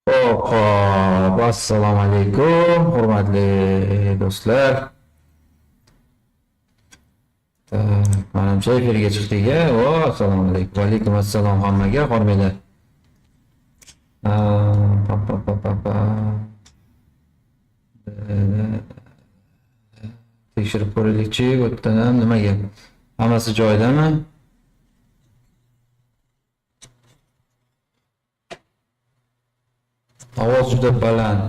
Hop, assalomu alaykum, hurmatli do'stlar. Manimcha efirga chiqdik-a. Assalomu alaykum. Va alaykum assalom hammaga, hormanglar. Pa pa pa pa pa. Tekshirib ko'raylikchi, bu yerda nimaga? Hammasi joyidami? Ovoz juda baland.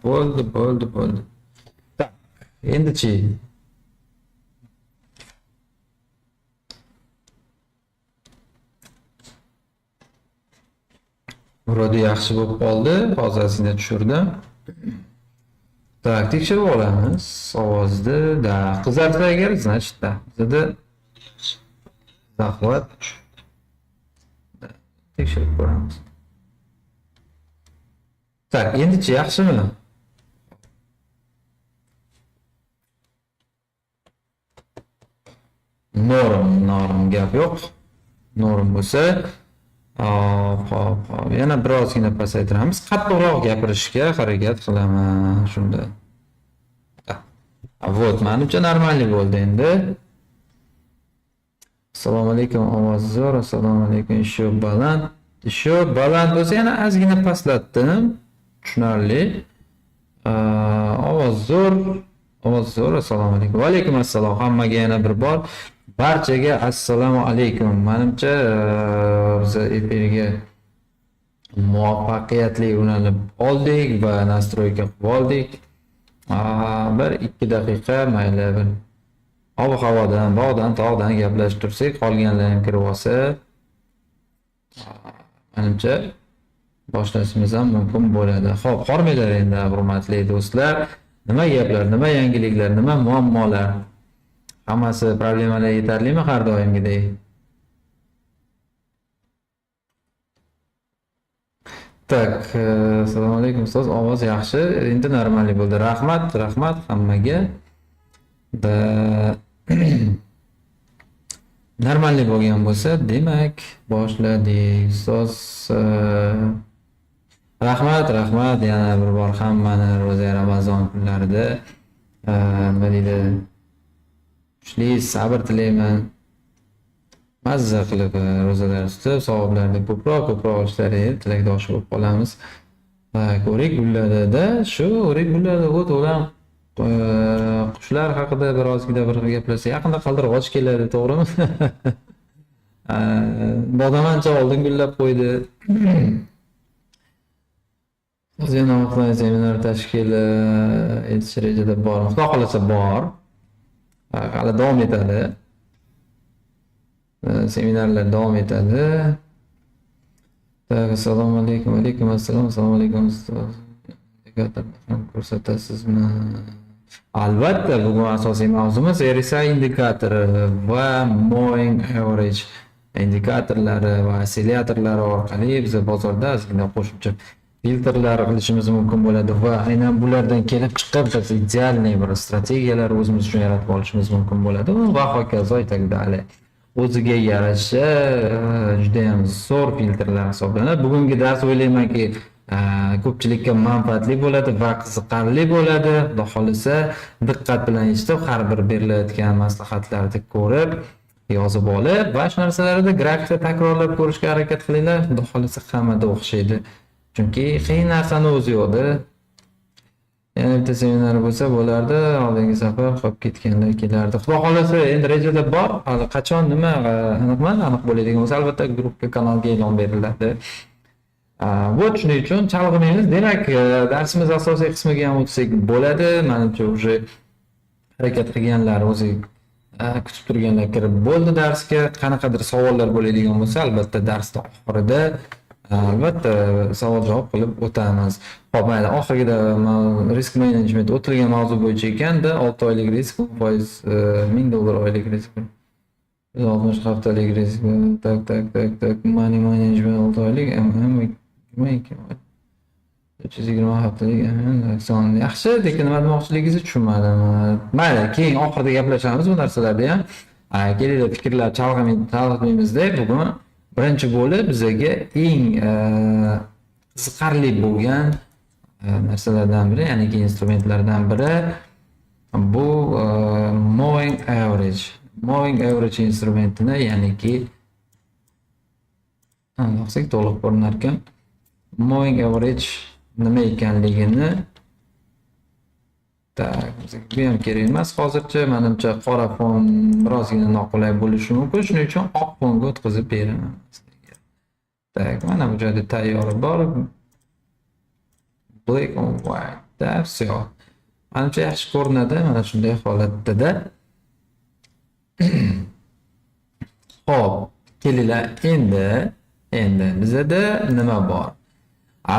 Bo'ldi. Tak, endi-chi. Murodi yaxshi bo'lib qoldi. Hozirgina tushirdim. Tak, tekshirib olamiz. Ovozni da qizarsa agar, значит, da. Bizda zahvat. Tekshirib ko'ramiz. Tak, endi-chi yaxshimi? Norm gap yo'q. Norm bo'lsa, hop. Yana birozgina pasaytiramiz. Qattiqroq gapirishga harakat qilaman shunda. Вот, menimcha normalniy bo'ldi endi. Assalomu alaykum, ovoz zo'r. Assalomu alaykum, shu baland bo'lsa yana ozgina pastlatdim. Tushunarli. Ovoz zo'r. Assalomu alaykum. Va alaykum assalom. Hammaga yana bir bor barchaga assalomu alaykum. Menimcha biz efirga muvaffaqiyatli yo'nalib oldik va nastroyga qilib oldik. Bir 2 daqiqa mayli bir ob-havodan, bog'dan, tog'dan gaplashib tursak, qolganlar ham kirib olsa, menimcha boshlashimiz ham mumkin bo'ladi. Xo'p, hormanglar endi hurmatli do'stlar. Nima gaplar, nima yangiliklar, nima muammolar? Hammasi problemalar yetarlimi har doimgidek? Tak, assalomu alaykum ustoz, ovoz yaxshi, endi normalniy bo'ldi. Rahmat hammaga. Normalniy bo'lgan bo'lsa, demak, boshladik. Ustoz, rahmat, yana bir bor hammani ro'za Ramazon kunlarida nima deydi? Kuchli sabr tilayman. Mazza qilib ro'zalar tutib, savoblarni ko'proq olishlaringizni tilakdosh bo'lib qolamiz. O'rik gullarida, shu o'rik gullarida o'tgan qushlar haqida birozgina bir gaplashsak, yaqinda qaldirg'och keladi, to'g'rimi? Bodamancha oldin gullab qo'ydi. O'zini offlayn seminar tashkili etish rejada bor. Xudo xolasa bor. Hali davom etadi. Seminarlar davom etadi. Assalomu alaykum. Alaykum assalom. Assalomu alaykum. Indikatorni ko'rsatasizmi? Albatta, bugun asosiy mavzumiz RSI indikatori va moving average indikatorlari va ostsillatorlari orqali biz bozorda ozgina qo'shimcha filtrlar qilishimiz mumkin bo'ladi va aynan bulardan kelib chiqib biz idealniy bir strategiyalar o'zimiz uchun yaratib olishimiz mumkin bo'ladi va hokazo aytagidali. O'ziga yarasha juda ham zo'r filtrlar hisoblanadi. Bugungi dars o'ylaymanki ko'pchilikka manfaatli bo'ladi va qiziqarli bo'ladi. Xudo xolisa diqqat bilan eshitib, har bir berilayotgan maslahatlarni ko'rib, yozib olib va shu narsalarni grafikda takrorlab ko'rishga harakat qilinglar. Xudo xolisa hammada o'xshaydi. Chunki qiyin narsani o'zi yo'qda. Yana bitta seminar bo'lsa bo'lardi, oldingi safar qolib ketganlar kelardi. Xudo xolasa endi rejada bor. Hali qachon nima aniq bo'ladigan bo'lsa, albatta guruhga, kanalga e'lon beriladi. Bu shuning uchun chalg'imaymiz. Demak, darsimiz asosiy qismiga ham o'tsak bo'ladi. Menimcha уже harakat qilganlar, o'zi kutib turganlar kirib bo'ldi darsga. Qanaqadir savollar bo'ladigan bo'lsa, albatta darsning oxirida albatta savol javob qilib o'tamiz. Xo'p, mayli, oxirgida risk management o'tilgan mavzu bo'yicha ekanda 6 oylik risk, $1000 oylik risk, 60 haftalik risk, tak, money management 6 oylik, 320 haftalik, son yaxshi, lekin nima demoqchiligingizni tushunmadim. Mayli, keyin oxirida gaplashamiz bu narsalarda ham. Kelinglar, fikrlar chalg'imaymizda bugun birinchi bo'lib bizga eng qiziqarli bo'lgan narsalardan biri, ya'niki instrumentlardan biri bu moving average. Moving average instrumentini, ya'niki yo'qsak to'liq ko'rinar ekan. Moving average nima ekanligini bu ham kerak emas hozircha. Menimcha qora fon birozgina noqulay bo'lishi mumkin. Shuning uchun oq fonga o'tkazib beraman. Tak, mana bu joyda tayyori bor. Black on white. Da, все. Menimcha yaxshi ko'rinadi mana shunday holatda. Xo'p, kelinglar endi bizda nima bor?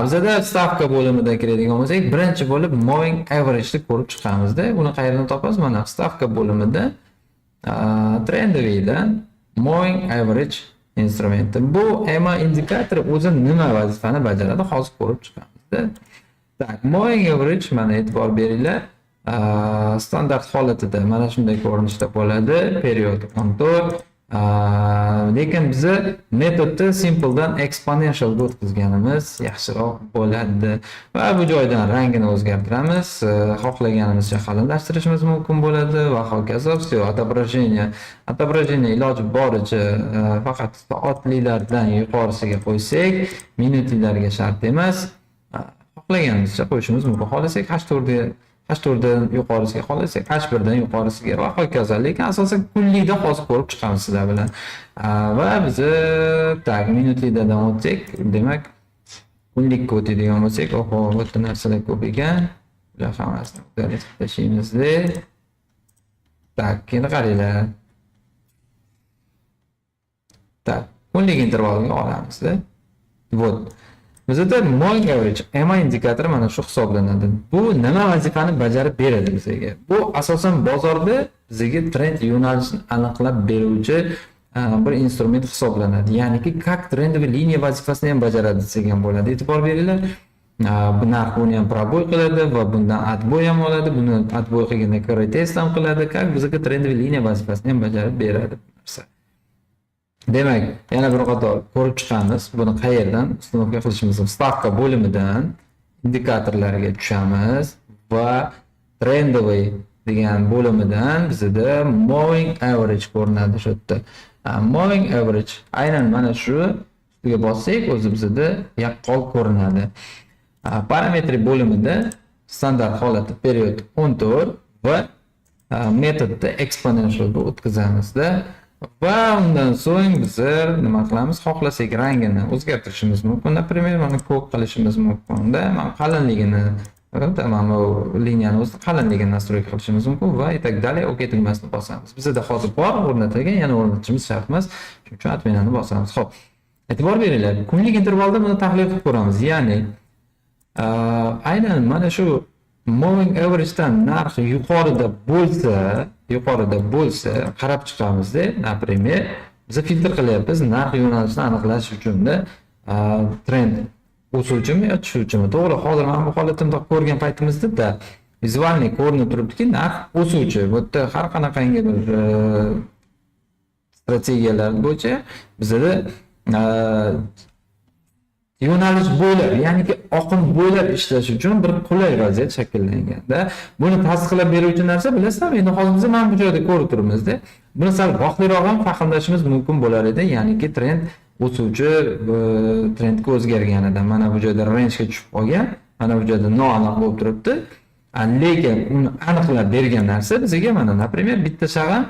Bizda stavka bo'limidan kiradigan bo'lsak, birinchi bo'lib moving average ni ko'rib chiqamiz-da. Buni qayerdan topamiz? Mana stavka bo'limida trendoviydan moving average instrumenti. Bu EMA indikatori o'zi nima vazifani bajaradi? Hozir ko'rib chiqamiz-da. Tak, moving average mana e'tibor beringlar. Standart holatida mana shunday ko'rinishda bo'ladi. Period 14. Lekin biz metodni simple dan exponential ga o'tkazganimiz yaxshiroq bo'ladi. Va bu joydan rangini o'zgartiramiz. Xohlaganimizcha qalinlashtirishimiz mumkin bo'ladi va hokazo. Отображение iloji boricha faqat soatlilardan yuqorisiga qo'ysak, minutlilarga shart emas. Xohlaganimizcha qo'yishimiz mumkin. Xohlasak H4 dan yuqorisiga, xohlasak H1 dan yuqorisiga va hokazo. Lekin asosan kunlikda hozir ko'rib chiqamiz sizlar bilan. Va biz tak minutlidan o'tsak, demak kunlikka o'tadigan bo'lsak, oho, bu yerda narsalar ko'p ekan. Bular hammasini o'tkazib tashlaymiz-da. Tak, endi qaranglar. Tak, kunlik intervaliga olamiz-da. Вот. Bizda moving average EMA indikatori mana shu hisoblanadi. Bu nima vazifani bajarib beradi bizga? Bu asosan bozorda bizga trend yo'nalishini aniqlab beruvchi bir instrument hisoblanadi. Ya'niki как trendовый liniya vazifasini ham bajaradi desak ham bo'ladi. E'tibor beringlar. Bu narx buni ham proboy qiladi va bundan отбой ham oladi. Buni отбой qilganda retest ham qiladi. Как bizga trendовый liniya vazifasini ham bajarib beradi bu narsa. Demak, yana bir qator ko'rib chiqamiz. Buni qayerdan ustunovka qilishimiz mumkin? Stavka bo'limidan indikatorlarga tushamiz va trendовый degan bo'limidan bizda moving average ko'rinadi shu yerda. Moving average aynan mana shu ustiga bossak, o'zi bizda yaqqol ko'rinadi. Parametri bo'limida standart holati period 14 va metodda exponential ga o'tkazamiz-da. Va undan so'ng biz nima qilamiz? Xohlasak rangini o'zgartirishimiz mumkin. Например, mana ko'k qilishimiz mumkin-da. Mana qalinligini, mana bu liniyani o'zi qalinligini nastroy qilishimiz mumkin va так далее. OK tugmasini bosamiz. Bizda hozir bor o'rnatilgan, yana o'rnatishimiz shart emas. Shuning uchun atmenani bosamiz. Xo'p. E'tibor beringlar. Kunlik intervalda buni tahlil qilib ko'ramiz. Ya'ni aynan mana shu moving average dan narx yuqorida bo'lsa qarab chiqamiz-da. Например, biz filtr qilyapmiz narx yo'nalishini aniqlash uchun-da, trend o'suvchimi yo tushuvchimi? To'g'ri, hozir men bu holatimda ko'rgan paytimizda vizualniy ko'rinib turibdiki, narx o'suvchi. Bu yerda har qanaqangi bir strategiyalar bo'yicha bizda yo'nalish bo'ylab, ya'niki oqim bo'ylab ishlash uchun bir qulay vaziyat shakllanganda, buni tasdiqlab beruvchi narsa bilasizmi? Endi hozir biz mana bu joyda ko'rib turibmiz-da. Buni sal vaqtliroq ham fahmlashimiz mumkin bo'lar edi, ya'niki trend o'suvchi trendga o'zgarganida. Mana bu joyda range ga tushib qolgan, mana bu joyda noaniq bo'lib turibdi. Lekin uni aniqlab bergan narsa bizga mana, например, bitta shag'am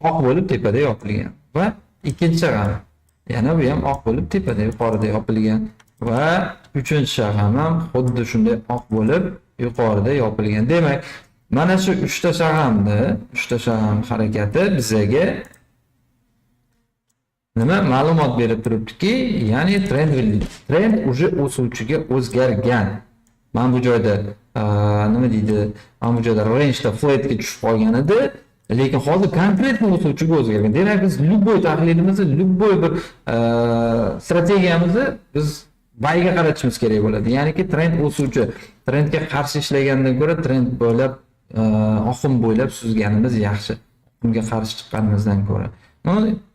oq bo'lib tepada yopilgan va ikkinchi shag'am yana bu ham oq bo'lib tepada yuqorida yopilgan va uchinchi shag'am ham xuddi shunday oq bo'lib yuqorida yopilgan. Demak, mana shu 3 ta shag'am harakati bizga nima ma'lumot berib turibdiki, ya'ni trend уже o'suvchiga o'zgargan. Mana bu joyda nima deydi? Mana bu joyda range da flat ga tushib qolgan edi. Lekin hozir konkretni o'suvchiga o'zgargan. Demak, biz любой tahlilimizni, любой bir strategiyamizni biz bayga qaratishimiz kerak bo'ladi. Ya'niki trend o'suvchi, trendga qarshi ishlagandan ko'ra trend bo'ylab, oqim bo'ylab suzganimiz yaxshi. Unga qarshi chiqqanimizdan ko'ra.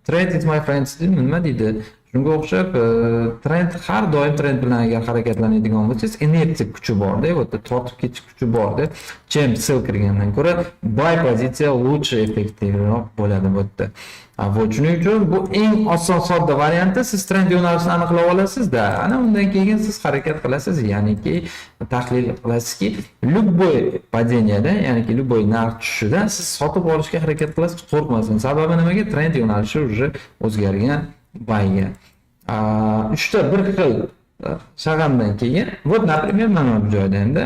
Trade is my friends nima deydi? Shunga o'xshab trend har doim trend bilan agar harakatlanadigan bo'lsangiz, inersiya kuchi borda, bu yerda tortib ketish kuchi borda. Chem sell kirgandan ko'ra buy pozitsiya lучше effektivroq bo'ladi bu yerda. Va shuning uchun bu eng oson sodda varianti, siz trend yo'nalishini aniqlab olasizda, ana undan keyin siz harakat qilasiz, ya'niki tahlil qilasizki, любой падениyadan, ya'niki любой narx tushishidan siz sotib olishga harakat qilasiz, qo'rqmasin. Sababi nimaga? Trend yo'nalishi уже o'zgargan bayga. Uchta bir xil shag'amdan keyin, вот, например, mana bu joyda endi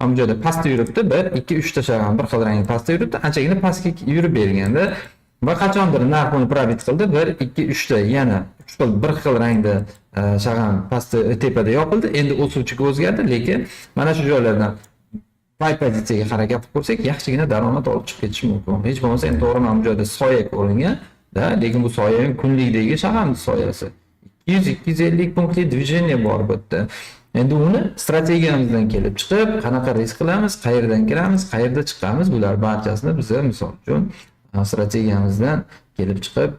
bu joyda pastda yuribdi, 1, 2, 3 ta shag'am bir xil rangda pastda yuribdi, anchagina pastga yurib berganda va qachondir narxini probit qildi, 1, 2, 3 ta yana 3 xil bir xil rangda shag'am pastda tepada yopildi, endi o'suvchiga o'zgardi, lekin mana shu joylardan buy pozitsiyaga harakat qilib ko'rsak, yaxshigina daromad olib chiqib ketish mumkin. Hech bo'lmasa endi to'g'ri mana bu joyda soya ko'ringan, lekin bu soya kunlikdagi shag'amni soyasi. 200-250 punktli движение bor bu yerda. Endi uni strategiyamizdan kelib chiqib, qanaqa risk qilamiz, qayerdan kiramiz, qayerda chiqamiz, bular barchasini biz misol uchun strategiyamizdan kelib chiqib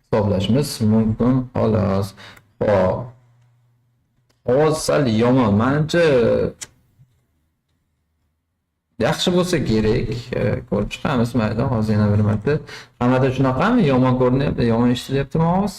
hisoblashimiz mumkin. Xolos. Xo'p. Ovoz sal yomon. Menimcha yaxshi bo'lsa kerak, ko'rib chiqamiz mayli, hozir yana bir marta. Hammada shunaqami? Yomon ko'rinyapti, yomon eshitilyaptimi ovoz?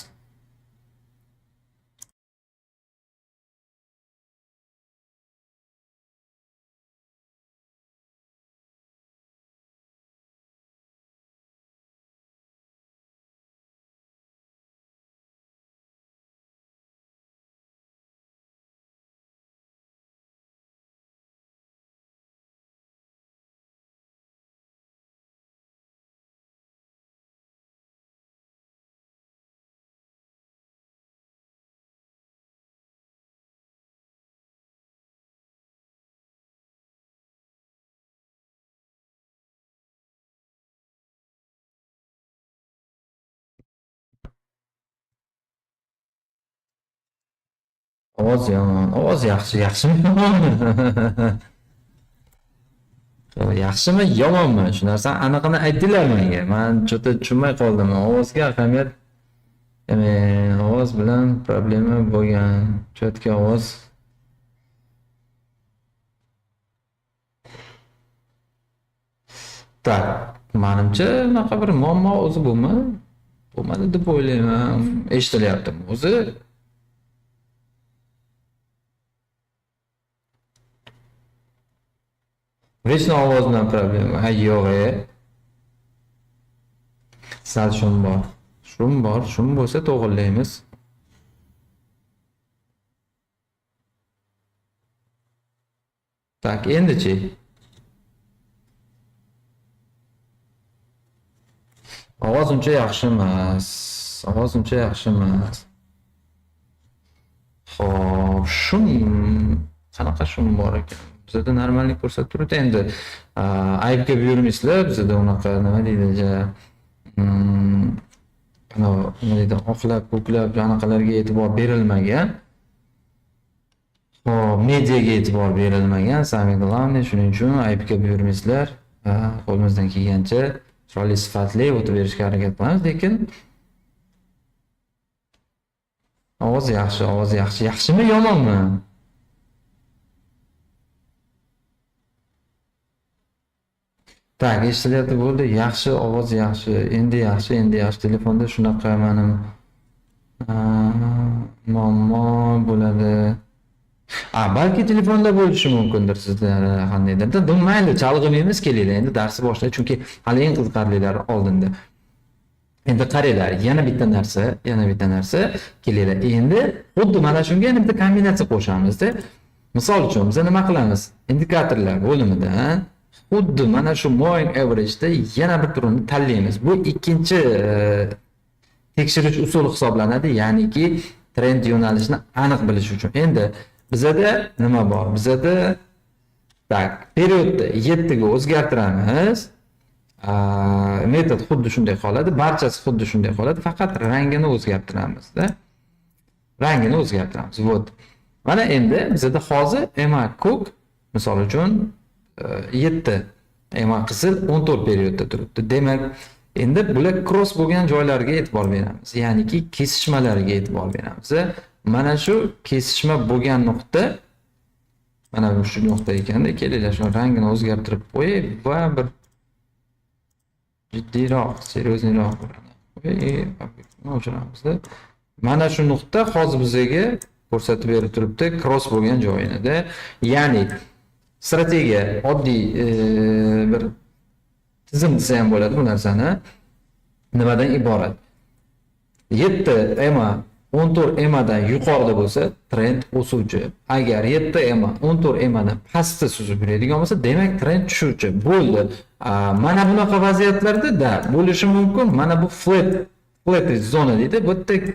Ovoz yomon. Ovoz yaxshi, yaxshimi yomonmi? Yaxshimi yomonmi? Shu narsani aniqini aytinglar menga. Men juda tushunmay qoldim. Ovozga ahamiyat, ovoz bilan problema bo'lgan. Cho'tka ovoz. Tak, menimcha bunaqa bir muammo o'zi bo'lmadi deb o'ylayman. Eshitilyaptimi o'zi? Vechno ovoz bilan problema. Ha, yo'q. Sal shum bor. Shum bo'lsa to'g'rilaymiz. Tak, endi-chi. Ovoz uncha yaxshi emas. Xo'p, shum qanaqa shum bor ekan? Bizda normallik ko'rsatib turibdi. Endi aybga buyurmaysizlar, bizda unaqa nima deydi, nima deydi, oqlab, ko'klab anaqalarga e'tibor berilmagan. Xo'p, mediaga e'tibor berilmagan, samimiy glавный, shuning uchun aybga buyurmaysizlar. Qo'limizdan kelgancha chiroyli sifatli o'tib berishga harakat qilamiz, lekin ovoz yaxshi. Yaxshimi, yomonmi? Tak, eshitilyapti, bo'ldi. Yaxshi, ovoz yaxshi. Endi yaxshi. Telefonda shunaqa mening muammo bo'ladi. Balki telefonda bo'lishi mumkindir sizlar qandaydir. Mayli, chalg'imaymiz, kelinglar. Endi darsni boshlaymiz, chunki hali eng qiziqarlilari oldinda. Endi qaranglar, yana bitta narsa, kelinglar. Endi xuddi mana shunga yana bitta kombinatsiya qo'shamiz-da. Misol uchun biz nima qilamiz? Indikatorlar bo'limida xuddi mana shu moving average'da yana bir turini tanlaymiz. Bu ikkinchi tekshirish usuli hisoblanadi, ya'niki trend yo'nalishini aniq bilish uchun. Endi bizda nima bor? Bizda tak, periodni 7 ga o'zgartiramiz. Metod xuddi shunday qoladi, barchasi xuddi shunday qoladi, faqat rangini o'zgartiramiz-da. Vot. Mana endi bizda hozir EMA ko'k, misol uchun 7, EMA qizil 14 periodda turibdi. Demak, Endi bular cross bo'lgan joylarga e'tibor beramiz. Ya'niki kesishmalariga e'tibor beramiz. Mana shu kesishma bo'lgan nuqta mana shu nuqta ekanda, kelinglar shu rangini o'zgartirib qo'yay va bir jiddiyroq, seriozliroq o'chiramiz-da. Mana shu nuqta hozir bizga ko'rsatib berib turibdi cross bo'lgan joyini-da. Ya'ni strategiya oddiy bir tizim desa ham bo'ladi bu narsani. Nimadan iborat? 7 EMA 14 EMAdan yuqorida bo'lsa, trend o'suvchi. Agar 7 EMA 14 EMAdan pastda suzib yuradigan bo'lsa, demak trend tushuvchi. Bo'ldi. Mana bunaqa vaziyatlarda da bo'lishi mumkin. Mana bu flat zona deydi. Bu yerda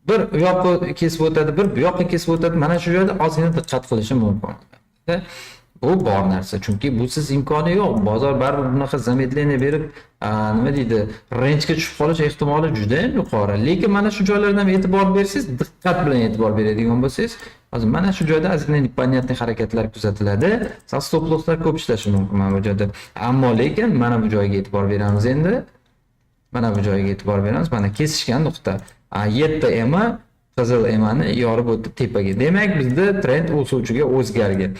bir u yoqqa kesib o'tadi, bir bu yoqqa kesib o'tadi. Mana shu joyda ozgina diqqat qilishi mumkin. Bu bor narsa, chunki busiz imkoni yo'q. Bozor baribir bunaqa zametleniya berib, nima deydi, range'ga tushib qolish ehtimoli juda ham yuqori. Lekin mana shu joylardan e'tibor bersangiz, diqqat bilan e'tibor beradigan bo'lsangiz, hozir mana shu joyda ozgina непонятный harakatlar kuzatiladi. Stop losslar ko'p ishlashi mumkin mana bu joyda. Ammo lekin mana bu joyga e'tibor beramiz endi. Mana bu joyga e'tibor beramiz. Mana kesishgan nuqta. 7 EMA qizil EMAni yorib o'tdi tepaga. Demak, bizda trend o'suvchiga o'zgargan.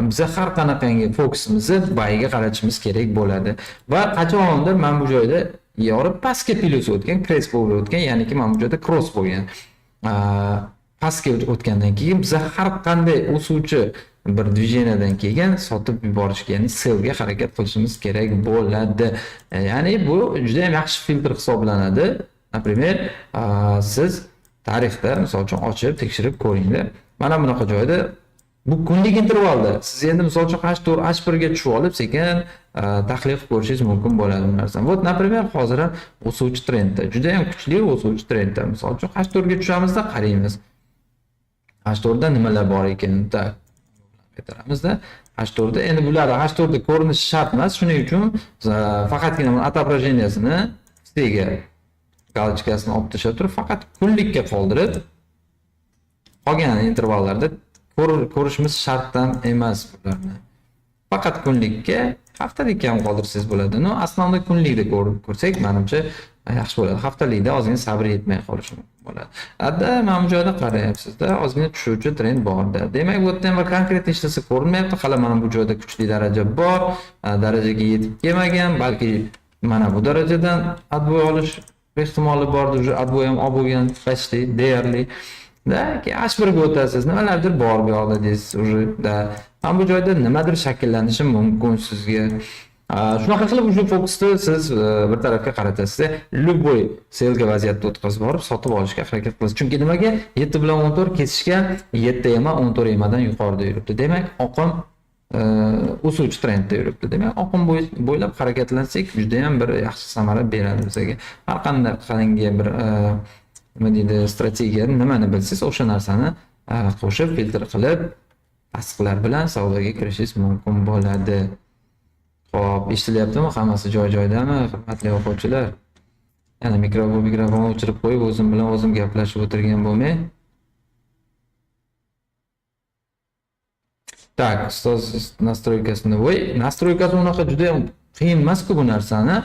Biz har qanaqangi fokusimizni bayga qaratishimiz kerak bo'ladi. Va qachondir mana bu joyda yorib pastga plus o'tgan, crest bo'lib o'tgan, ya'niki mana bu joyda cross bo'lgan. Pastga o'tgandan keyin biz har qanday o'suvchi bir движениyadan keyin sotib yuborishga, ya'ni sellga harakat qilishimiz kerak bo'ladi. Ya'ni bu juda ham yaxshi filtr hisoblanadi. Например, siz tarixda misol uchun ochib tekshirib ko'ringlar. Mana bunaqa joyda bu kunlik intervalda siz endi misol uchun H4, H1 ga tushib olib sekin tahlil qilib ko'rishingiz mumkin bo'ladi bu narsani. Вот, например, hozir ham o'suvchi trendda, juda ham kuchli o'suvchi trendda. Misol uchun H4 ga tushamiz-da, qaraymiz. H4 da nimalar bor ekanida qaytaramizda. H4 da endi bular H4 da ko'rinishi shart emas, shuning uchun faqatgina отображениесini ustiga galochkasini olib tashlab turib, faqat kunlikka qoldirib, qolgan intervallarda ko'rishimiz shart ham emas bularni. Faqat kunlikka, haftalikka ham qoldirsangiz bo'ladi. No, asosiy kunlikda ko'rsak, menimcha yaxshi bo'ladi. Haftalikda ozgina sabr yetmay qolishi mumkin bo'ladi. Adda mana bu joyda qarayapsiz-da, ozgina tushuvchi trend bor-da. Demak, bu yerda ham bir konkret hech narsa ko'rinmayapti. Hali mana bu joyda kuchli daraja bor, darajaga yetib kelmagan, balki mana bu darajadan advoy olish ehtimoli bordir. Advoy ham olib bo'lgan почти deyarli. Da, ki H1 ga o'tasiz, nimalardir bor bu yoqda deysiz уже da. Mana bu joyda nimadir shakllanishi mumkin sizga. Shunaqa qilib shu fokusni siz bir tarafga qaratasiz. Любой selga vaziyatda o'tkazib borib sotib olishga harakat qilasiz. Chunki nimaga 7 bilan 14 kesishgan, 7 EMA 14 EMAdan yuqorida yuribdi. Demak, oqim o'suvchi trendda yuribdi. Demak, oqim bo'ylab harakatlansak, juda ham bir yaxshi samara beradi bizga. Har qanday bir nima deydi, strategiyani nimani bilsiz, o'sha narsani qo'shib, filtr qilib, tasdiqlar bilan savdoga kirishingiz mumkin bo'ladi. Xo'p, eshitilyaptimi? Hammasi joy-joydami, hurmatli o'quvchilar? Yana mikrofon o'chirib qo'yib, o'zim bilan o'zim gaplashib o'tirgan bo'lmay. Tak, ustoz nastroykasini voy, nastroykasi unaqa juda ham qiyin emas-ku bu narsani.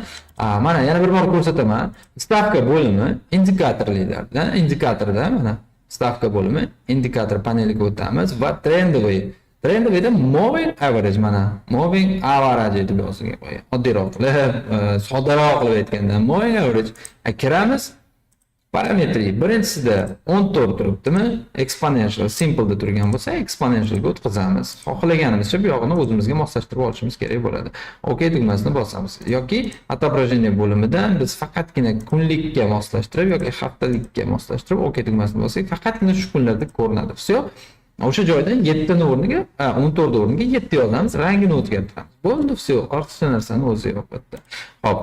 Mana yana bir bor ko'rsataman. Stavka bo'limi indikatorlarda, indikatorda mana stavka bo'limi, indikator paneliga o'tamiz va trendovida moving average mana moving average deb yozilgan qo'ying. Oddiyroq qilib, soddaroq qilib aytganda moving average kiramiz. Parametri birinchisida 14 turibdimi? Exponential simple da turgan bo'lsa, exponential ga o'tkazamiz. Xohlaganimizcha bu yog'ini o'zimizga moslashtirib olishimiz kerak bo'ladi. OK tugmasini bosamiz. Yoki отображение bo'limidan biz faqatgina kunlikka moslashtirib yoki haftalikka moslashtirib OK tugmasini bossak, faqatgina shu kunlarda ko'rinadi. Всё. O'sha joydan 7 ni o'rniga 14 o'rniga 7 yozamiz, rangini o'zgartiramiz. Bo'ldi, всё, ortiqcha narsani o'zi yo'q bu yerda. Xo'p.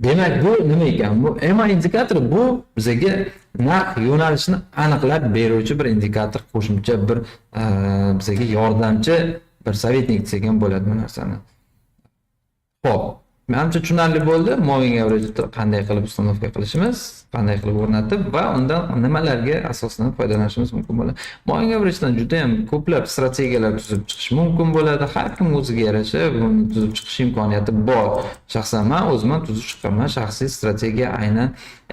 Demak, bu nima ekan? Bu EMA indikatori bu bizga narx yo'nalishini aniqlab beruvchi bir indikator, qo'shimcha bir bizga yordamchi bir sovetnik degan bo'ladi bu narsani. Xo'p, Menimcha tushunarli bo'ldi. Moving average qanday qilib ustanovka qilishimiz, qanday qilib o'rnatib va undan nimalarga asoslanib foydalanishimiz mumkin bo'ladi. Moving averagedan juda ham ko'plab strategiyalar tuzib chiqish mumkin bo'ladi. Har kim o'ziga yarasha buni tuzib chiqish imkoniyati bor. Shaxsan men o'zim tuzib chiqaman. Shaxsiy strategiya aynan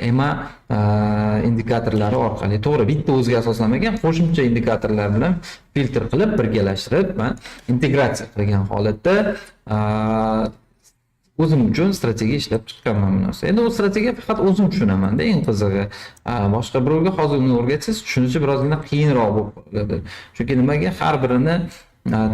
EMA indikatorlari orqali. To'g'ri, bitta o'ziga asoslanmagan qo'shimcha indikatorlar bilan filtr qilib, birgalashtirib va integratsiya qilgan holatda o'zim uchun strategiya ishlab chiqqanman bu narsa. Endi u strategiya faqat o'zim tushunaman-da, eng qizig'i. Boshqa birovga hozir uni o'rgatsangiz, tushunishi birozgina qiyinroq bo'lib qoladi. Chunki nimaga har birini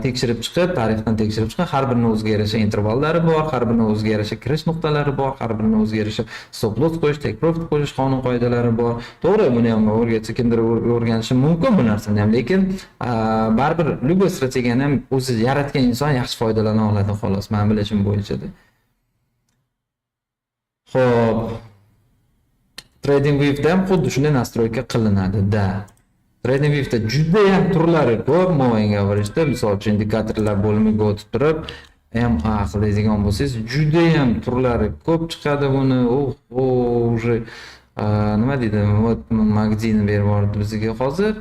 tekshirib chiqib, tarixdan tekshirib chiqib, har birining o'ziga yarasha intervallari bor, har birining o'ziga yarasha kirish nuqtalari bor, har birining o'ziga yarasha stop loss qo'yish, take profit qo'yish qonun qoidalari bor. To'g'ri, buni ham o'rgatsa kimdir o'rganishi mumkin bu narsani ham, lekin baribir любой strategiyani ham o'zi yaratgan inson yaxshi foydalana oladi xolos, men bilishim bo'yicha-da. Xo'p. TradingView'da ham xuddi shunday nastroyka qilinadi-da. TradingView'da juda ham turlari ko'p. Moving average'da misol uchun indikatorlar bo'limiga o'tib turib, MA qiladigan bo'lsangiz, juda ham turlari ko'p chiqadi buni. Уже nima deydi? Magazin berib yubordi bizga hozir.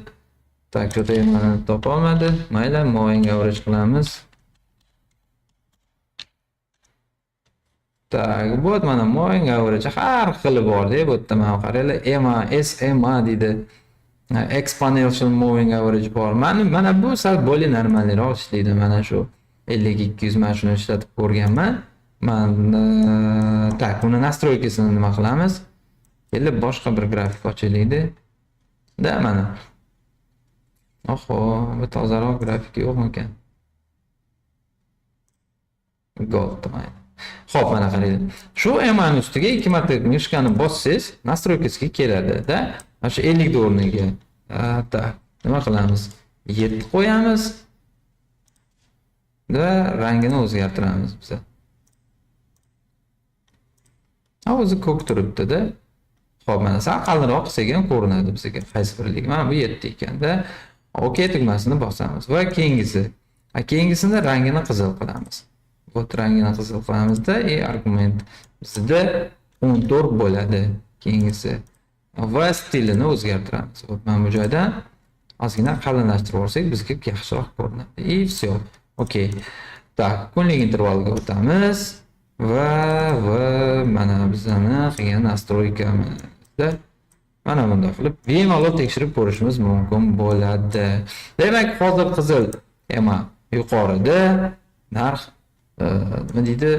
Tak, mana topa olmadi. Mayli, moving average qilamiz. Tak, bu mana moving average har xili bor-da, bu yerda mana qaranglar, EMA, SMA deydi. Exponential moving average bor. Mana bu sal bo'lib normalroq ishlaydi. Mana shu 50-200 mana shuni ishlatib ko'rganman. Tak, buni nastroykasini nima qilamiz? Kelib boshqa bir grafik ochaylik-da. Da mana. Oho, bu tozaroq grafik yo'qmi ekan? Gold mayli. Xo'p, mana qarang. Shu EMA ustiga 2 marta mishkani bossangiz, nastroykasiga keladi-da. Mana shu 50 o'rniga. Tak, nima qilamiz? 7 qo'yamiz. Va rangini o'zgartiramiz biz. O'zi ko'k turibdi-da. Xo'p, mana sal qalinroq qilsak ham ko'rinadi bizga qaysi birligi. Mana bu 7 ekan-da. OK tugmasini bosamiz va keyingisini rangini qizil qilamiz. Rangini qizil qilamizda, argument bizda 14 bo'ladi keyingisi. Va stilini o'zgartiramiz. Mana bu joydan ozgina qalinlashtirib olsak, bizga yaxshiroq ko'rinadi. Все. Okay. Tak, kunlik intervalga o'tamiz va mana bizning qilgan nastroykamizda mana bunday qilib bemalol tekshirib ko'rishimiz mumkin bo'ladi. Demak, hozir qizil EMA yuqorida, narx nima deydi?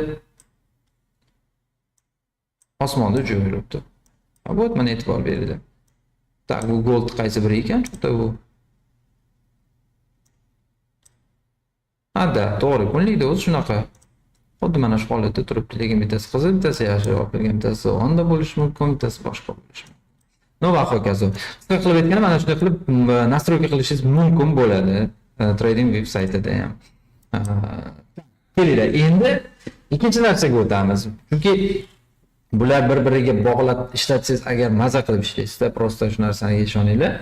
Osmonda jo'yiribdi. Bu mana e'tibor berildi. Tak, bu gold qaysi biri ekan? Chunki bu. Da, to'g'ri, kunlikda o'zi shunaqa. Xuddi mana shu holatda turibdi, lekin bittasi qizil, bittasi yashilroq bo'lgan, bittasi onda bo'lishi mumkin, bittasi boshqa bo'lishi mumkin. No va hokazo. Qisqa qilib aytganda, mana shunday qilib nastroyka qilishingiz mumkin bo'ladi TradingView saytida ham. Kelinglar, endi ikkinchi narsaga o'tamiz. Chunki bular bir-biriga bog'lab ishlatsangiz, agar maza qilib ishlaysizda, prosta shu narsani ishoninglar.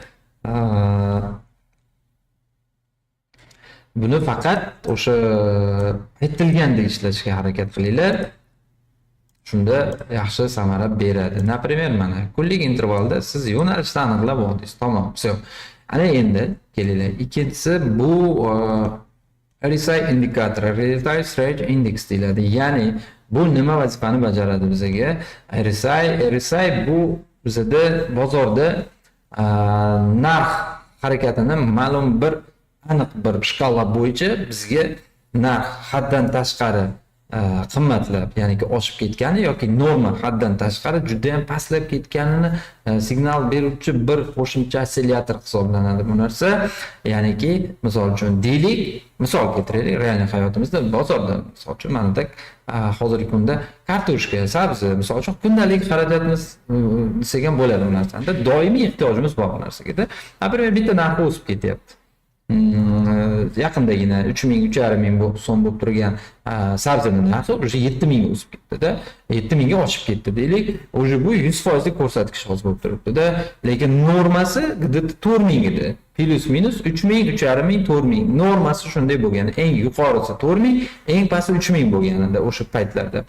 Buni faqat o'sha aytilgandek ishlatishga harakat qilinglar. Shunda yaxshi samara beradi. Например, mana kunlik intervalda siz yo'nalishni aniqlab oldingiz. Tamom, все. Ana endi kelinglar. Ikkinchisi bu RSI indikator, Real-Time Strategy Index deyiladi. Ya'ni bu nima vazifani bajaradi bizga? RSI bu bizda bozorda narx harakatini ma'lum bir aniq bir shkala bo'yicha bizga narx haddan tashqari qimmatlab, ya'ni oshib ketgani yoki norma haddan tashqari juda ham pastlab ketganini signal beruvchi bir qo'shimcha ossilyator hisoblanadi bu narsa. Ya'niki, misol uchun deylik, misol keltiraylik, real hayotimizda bozorda, misol uchun mana hozirgi kunda kartoshka, sabzi, misol uchun kundalik xarajatimiz desak ham bo'ladi bu narsada. Doimiy ehtiyojimiz bor bu narsaga. Например, bitta narxi o'sib ketyapti. yaqindagina 3000 3,5 so'm bo'lib turgan sabzini narxi o'sha 7000 ga o'sib ketdi-da. 7000 ga oshib ketdi deylik. O'sha bu 100% lik ko'rsatkich hozir bo'lib turibdi-da. Lekin normasi где-то 4000 edi. Plus minus 3000, 3,5, 4000. Normasi shunday bo'lgan. Eng yuqorisi 4000, eng pasti 3000 bo'lganida o'sha paytlarda.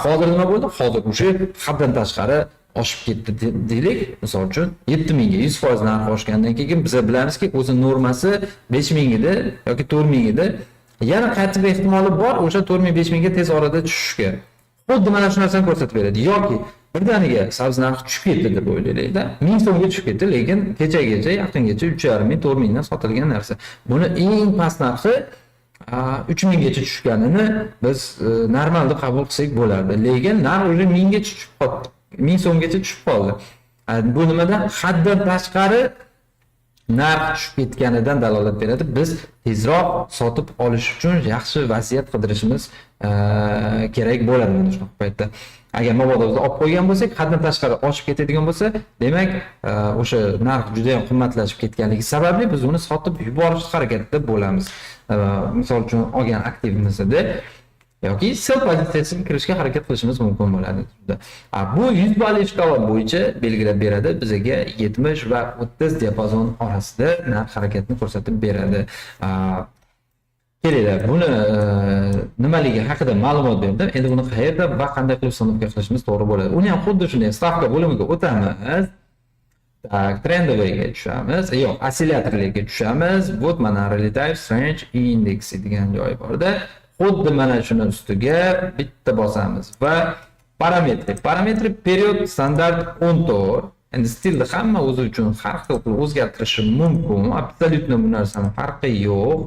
Hozir nima bo'ldi? Hozir o'sha haddan tashqari oshib ketdi deylik. Misol uchun 7000 ga 100% narx oshgandan keyin biz bilamizki, o'zi normasi 5000 edi yoki 4000 edi. Yana qaytib ehtimoli bor o'sha 4000 5000 ga tez orada tushishga. Xuddi mana shu narsani ko'rsatib beradi. Yoki birdaniga sabzi narxi tushib ketdi deb o'ylaylik-da. 1000 so'mga tushib ketdi, lekin kechagacha, yaqingacha 3,5 4000 dan sotilgan narsa. Buni eng past narxi 3000 gacha tushganini biz normalda qabul qilsak bo'lardi. Lekin narx o'zi 1000 gacha tushib qoldi. 1000 so'mgacha tushib qoldi. Bu nimadan? Haddan tashqari narx tushib ketganidan dalolat beradi. Biz tezroq sotib olish uchun yaxshi vaziyat qidirishimiz kerak bo'ladi mana shu paytda. Agar mabodo biz olib qo'ygan bo'lsak, haddan tashqari oshib ketadigan bo'lsa, demak, o'sha narx juda ham qimmatlashib ketganligi sababli biz uni sotib yuborish harakatida bo'lamiz. Misol uchun olgan aktivimizda yoki sell pozitsiyasiga kirishga harakat qilishimiz mumkin bo'ladi. Bu 100 balli shkala bo'yicha belgilab beradi. Bizga 70 va 30 diapazon orasida narx harakatni ko'rsatib beradi. Kelinglar, buni nimaligi haqida ma'lumot berdim. Endi buni qayerda va qanday qilib stanovka qilishimiz to'g'ri bo'ladi. Uni ham xuddi shunday stavka bo'limiga o'tamiz. Tak, trendovega tushamiz. Yo'q, ostsillatorlarga tushamiz. Вот mana Relative Strength Index degan joy borda. Xuddi mana shuni ustiga bitta bosamiz va parametri period standart kontur. Endi stilni hamma o'zi uchun har xil qilib o'zgartirishi mumkin. Absolutno bu narsaning farqi yo'q.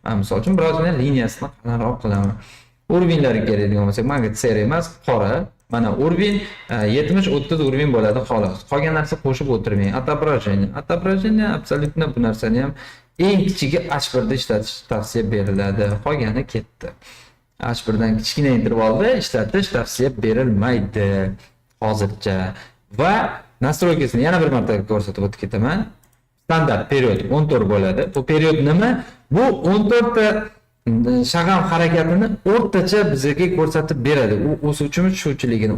Men misol uchun birozgina liniyasini qalinroq qilaman. Urvinlarga keladigan bo'lsak, menga ser emas, qora. Mana urvin 70-30 urvin bo'ladi xolos. Qolgan narsa qo'shib o'tirmang. Отображение absolutno bu narsani ham eng kichigi H1 da ishlatish tavsiya beriladi. Qolgani ketdi. H1 dan kichkina intervalda ishlatish tavsiya berilmaydi hozircha. Va nastroykasini yana bir marta ko'rsatib o'tib ketaman. Standart period 14 bo'ladi. Bu period nima? Bu 14 ta shag'am harakatini o'rtacha bizga ko'rsatib beradi. U o'suvchimiz tushuvchiligini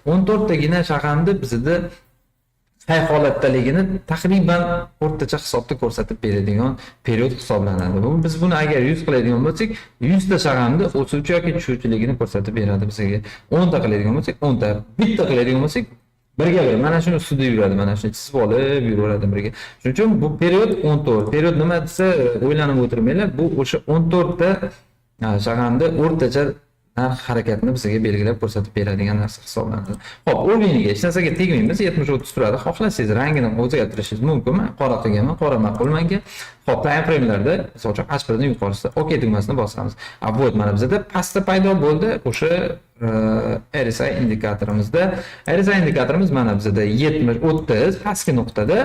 14 tagina shag'amni bizda qay holatdaligini taxminan o'rtacha hisobda ko'rsatib beradigan period hisoblanadi. Biz buni agar 100 qiladigan bo'lsak, 100 ta shag'amni o'suvchi yoki tushuvchiligini ko'rsatib beradi bizga. 10 ta qiladigan bo'lsak, 10 ta, bitta qiladigan bo'lsak, birga bir mana shuni ustida yuradi, mana shuni chizib olib yuraveradi birga. Shuning uchun bu period 14. Period nima desa o'ylanib o'tirmanglar. Bu o'sha 14 ta shag'amni o'rtacha narx harakatini bizga belgilab ko'rsatib beradigan narsa hisoblanadi. Xo'p, o'rniga hech narsaga tegmaymiz, 70-30 turadi. Xohlasangiz rangini o'zgartirishingiz mumkin. Men qora qilganman, qora ma'qul menga. Xo'p, time frame'larda, misol uchun H1 dan yuqorisida OK tugmasini bosamiz. Bu mana bizda pastda paydo bo'ldi o'sha RSI indikatorimizda. RSI indikatorimiz mana bizda 70-30 pastki nuqtada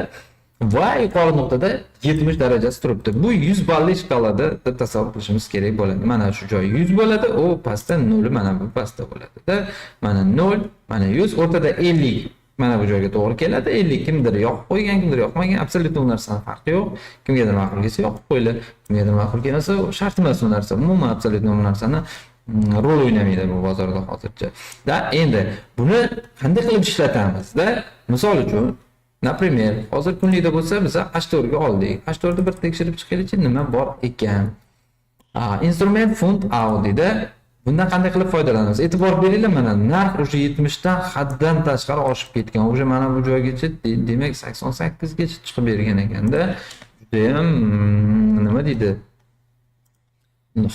va yuqori nuqtada 70 darajasi turibdi. Bu 100 balli shkalada deb tasavvur qilishimiz kerak bo'ladi. Mana shu joy 100 bo'ladi, u pastda 0, mana bu pastda bo'ladi-da. Mana 0, mana 100, o'rtada 50. Mana bu joyga to'g'ri keladi. 50 kimdir yoqib qo'ygan, kimdir yoqmagan, absolut u narsaning farqi yo'q. Kimgadir ma'qul kelsa yoqib qo'yiladi, kimgadir ma'qul kelsa shart emas u narsa. Umuman absolut u narsani rol o'ynamaydi bu bozorda hozircha. Endi buni qanday qilib ishlatamiz-da? Misol uchun например, hozir kunlikda bo'lsa biz H4 ga oldik. H4 ni bir tekshirib chiqaylikchi, nima bor ekan. Instrument fund audida bundan qanday qilib foydalanamiz? E'tibor beringlar, mana narx o'sha 70 dan haddan tashqari oshib ketgan. O'sha mana bu joygacha, demak 88 gacha chiqib bergan ekanda. Juda ham nima deydi?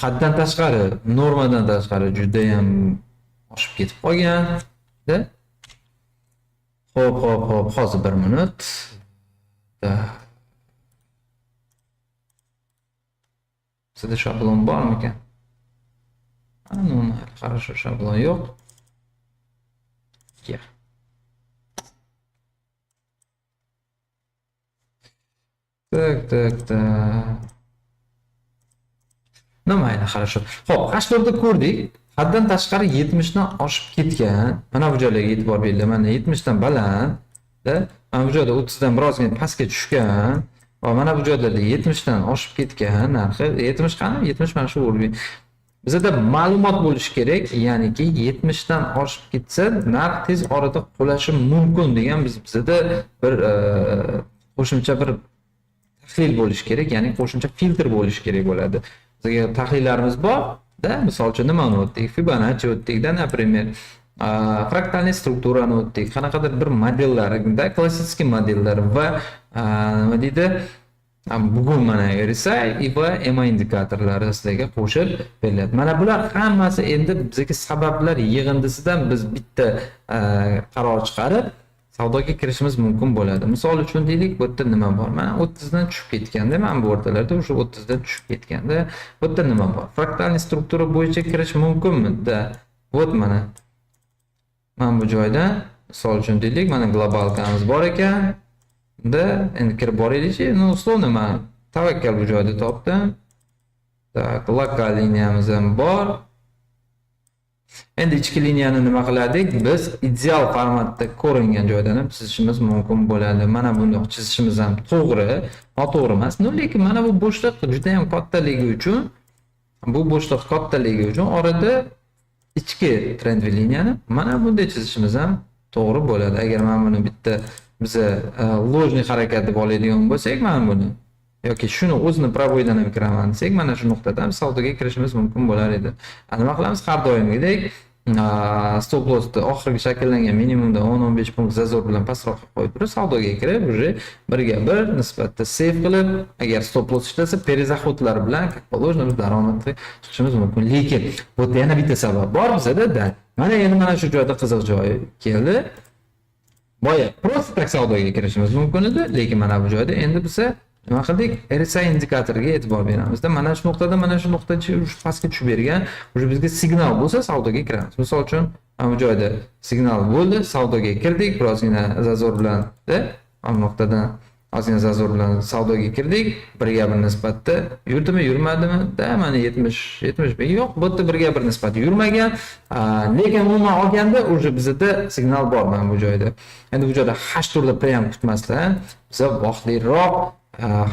Haddan tashqari, normadan tashqari juda ham oshib ketib qolgan-da. Hop, hozir 1 minut. Sizda shablon bormi-kan? Normal, хорошо, shablon yo'q. Так. Mayli, хорошо. Xo'p, H4 da ko'rdik. Haddan tashqari 70 dan oshib ketgan. Mana bu joylarga e'tibor beringlar. Mana 70 dan baland, mana bu joyda 30 dan birozgina pastga tushgan. va mana bu joylarda 70 dan oshib ketgan narxi 70 qani? 70 mana shu o'rbi. Bizda ma'lumot bo'lishi kerak, ya'niki 70 dan oshib ketsa narx tez orada qulashi mumkin degan bizda bir qo'shimcha bir tahlil bo'lishi kerak, ya'ni qo'shimcha filtr bo'lishi kerak bo'ladi. Bizga tahlillarimiz bor-da, misol uchun nimani o'tdik? Fibonacci o'tdik-da, например, fraktalniy strukturani o'tdik. Qanaqadir bir modellarda, klassik modellar va nima deydi? Bugun mana RSI va EMA indikatorlari sizlarga qo'shib beriladi. Mana bular hammasi endi bizga sabablar yig'indisidan biz bitta qaror chiqarib savdoga kirishimiz mumkin bo'ladi. Misol uchun deylik, bu yerda nima bor? Mana 30 dan tushib ketganda, mana bu o'rtalarda o'sha 30 dan tushib ketganda, bu yerda nima bor? Fraktalniy struktura bo'yicha kirish mumkinmi? Da, vot mana. Mana bu joyda misol uchun deylik, mana globalkamiz bor ekan. Da, endi kirib boraylikchi. Условно mana tavakkal bu joyda topdim. Tak, lokal liniyamiz ham bor. Endi ichki liniyani nima qiladik? Biz ideal formatda ko'ringan joydan ham chizishimiz mumkin bo'ladi. Mana bundoq chizishimiz ham to'g'ri, noto'g'ri emas. Lekin mana bu bo'shliq juda ham kattaligi uchun, orada ichki trend liniyani mana bunday chizishimiz ham to'g'ri bo'ladi. Agar men buni bitta biza lojniy harakat deb oladigan bo'lsak, mana buni yoki shuni o'zini proboydan ham kiraman desak, mana shu nuqtadan savdoga kirishimiz mumkin bo'lar edi. Nima qilamiz? Har doimgidek stop lossni oxirgi shakllangan minimumdan 10-15 punkt zazor bilan pastroqqa qo'yib turib, savdoga kirib, uje birga bir nisbatda save qilib, agar stop loss ishlasa, perizaxodlar bilan poложено daromadga chiqishimiz mumkin. Lekin bu yana bitta sabab bor bizda. Mana endi mana shu joyda qiziq joyi keldi. Boya просто tak savdoga kirishimiz mumkin edi, lekin mana bu joyda endi biz nima qildik? RSI indikatoriga e'tibor beramizda. Mana shu nuqtada, mana shu nuqtacha pastga tushib bergan, o'sha bizga signal bo'lsa savdoga kiramiz. Misol uchun, mana bu joyda signal bo'ldi, savdoga kirdik, birozgina zazor bilan, mana nuqtadan ozgina zazor bilan savdoga kirdik. Birga bir nisbatda yurdimi, yurmadimi? Da, mana 70 yo'q, bu yerda birga bir nisbatda yurmagan. Lekin umuman olganda o'sha bizda signal bor mana bu joyda. Endi bu joyda hash turda prem kutmasdan, biz vaqtliroq